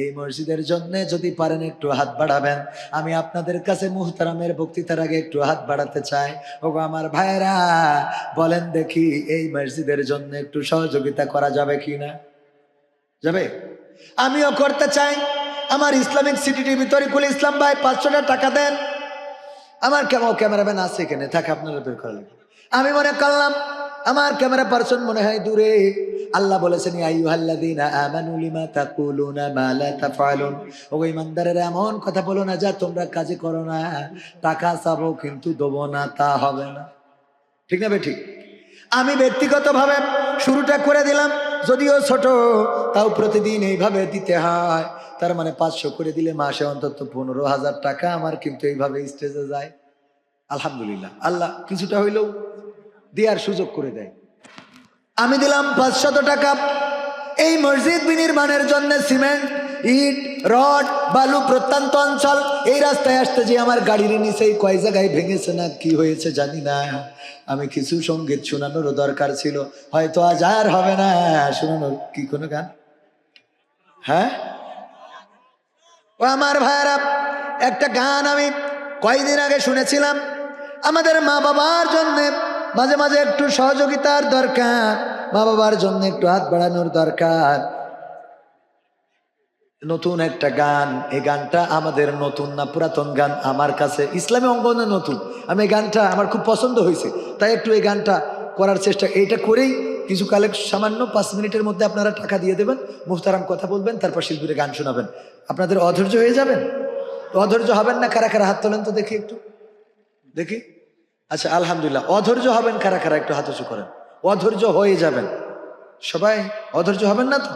S1: এই মসজিদের জন্য যদি পারেন একটু হাত বাড়াবেন। আমি আপনাদের কাছে মুহতারামের বক্তৃতার আগে একটু হাত বাড়াতে চাই। ওগো আমার ভাইরা, বলেন দেখি এই মসজিদের জন্য একটু সহযোগিতা করা যাবে কি না? যাবে? আমিও করতে চাই। আমার ইসলামিক সিটি টিভি তরিকুল ইসলাম ভাই 500 টাকা দেন। আমার ক্যামেরাম্যান আছে এখানে, থাকে আপনারা বের করা লাগবে। আমি মনে করলাম আমার ক্যামেরা পার্সন মনে হয় দূরে। আল্লাহ বলেছেন ইয়া আইয়ুহাল্লাযীনা আমানু লিমা তাকুলুনা মা লা তাফআলুন। ও ঈমানদারেরা, এমন কথা বলো না যা তোমরা কাজে করো না। টাকা চাবো কিন্তু দেবো না, তা হবে না, ঠিক না ভাই? ঠিক। আমি ব্যক্তিগতভাবে শুরুটা করে দিলাম, যদিও ছোট, তাও প্রতিদিন এইভাবে দিতে হয়। তার মানে 500 করে দিলে মাসে অন্তত 15,000 টাকা আমার কিন্তু এইভাবে স্টেজে যায়। আলহামদুলিল্লাহ, আল্লাহ কিছুটা হইলেও দেওয়ার সুযোগ করে দেয়। আমি দিলাম 500 টাকা এই মসজিদ বিনির্মাণের জন্য। সিমেন্ট, ইট, রড, বালু প্রত্যন্ত অঞ্চল, এই রাস্তায় আসতে যে আমার গাড়ির নিচে কয় জায়গায় ভেঙেছে না কি হয়েছে জানি না। আমি কিছু সঙ্গীত শোনানোরও দরকার ছিল, হয়তো আজ আর হবে না শোনানোর। কি কোনো গান? হ্যাঁ ও আমার ভাইরা, একটা গান আমি কয়েকদিন আগে শুনেছিলাম। আমাদের মা বাবার জন্য মাঝে মাঝে একটু সহযোগিতার দরকার, মা বাবার জন্য একটু হাত বাড়ানোর দরকার। নতুন একটা গান, এই গানটা আমাদের নতুন না পুরাতন গান আমার কাছে, ইসলামী অঙ্গনে নতুন। আমি এই গানটা আমার খুব পছন্দ হয়েছে, তাই একটু এই গানটা করার চেষ্টা, এইটা করেই কিছু সামান্য 5 মিনিটের মধ্যে আপনারা টাকা দিয়ে দেবেন, মুহতারাম কথা বলবেন, তারপর শিল্পীরা গান শোনাবেন। আপনাদের অধৈর্য হয়ে যাবেন? অধৈর্য হবেন না? কারা কারা হাত তোলেন তো দেখি, একটু দেখি। আচ্ছা আলহামদুলিল্লাহ। অধৈর্য হবেন কারা কারা একটু হাত উঁচু করেন। অধৈর্য হয়ে যাবেন সবাই, অধৈর্য হবেন না তো?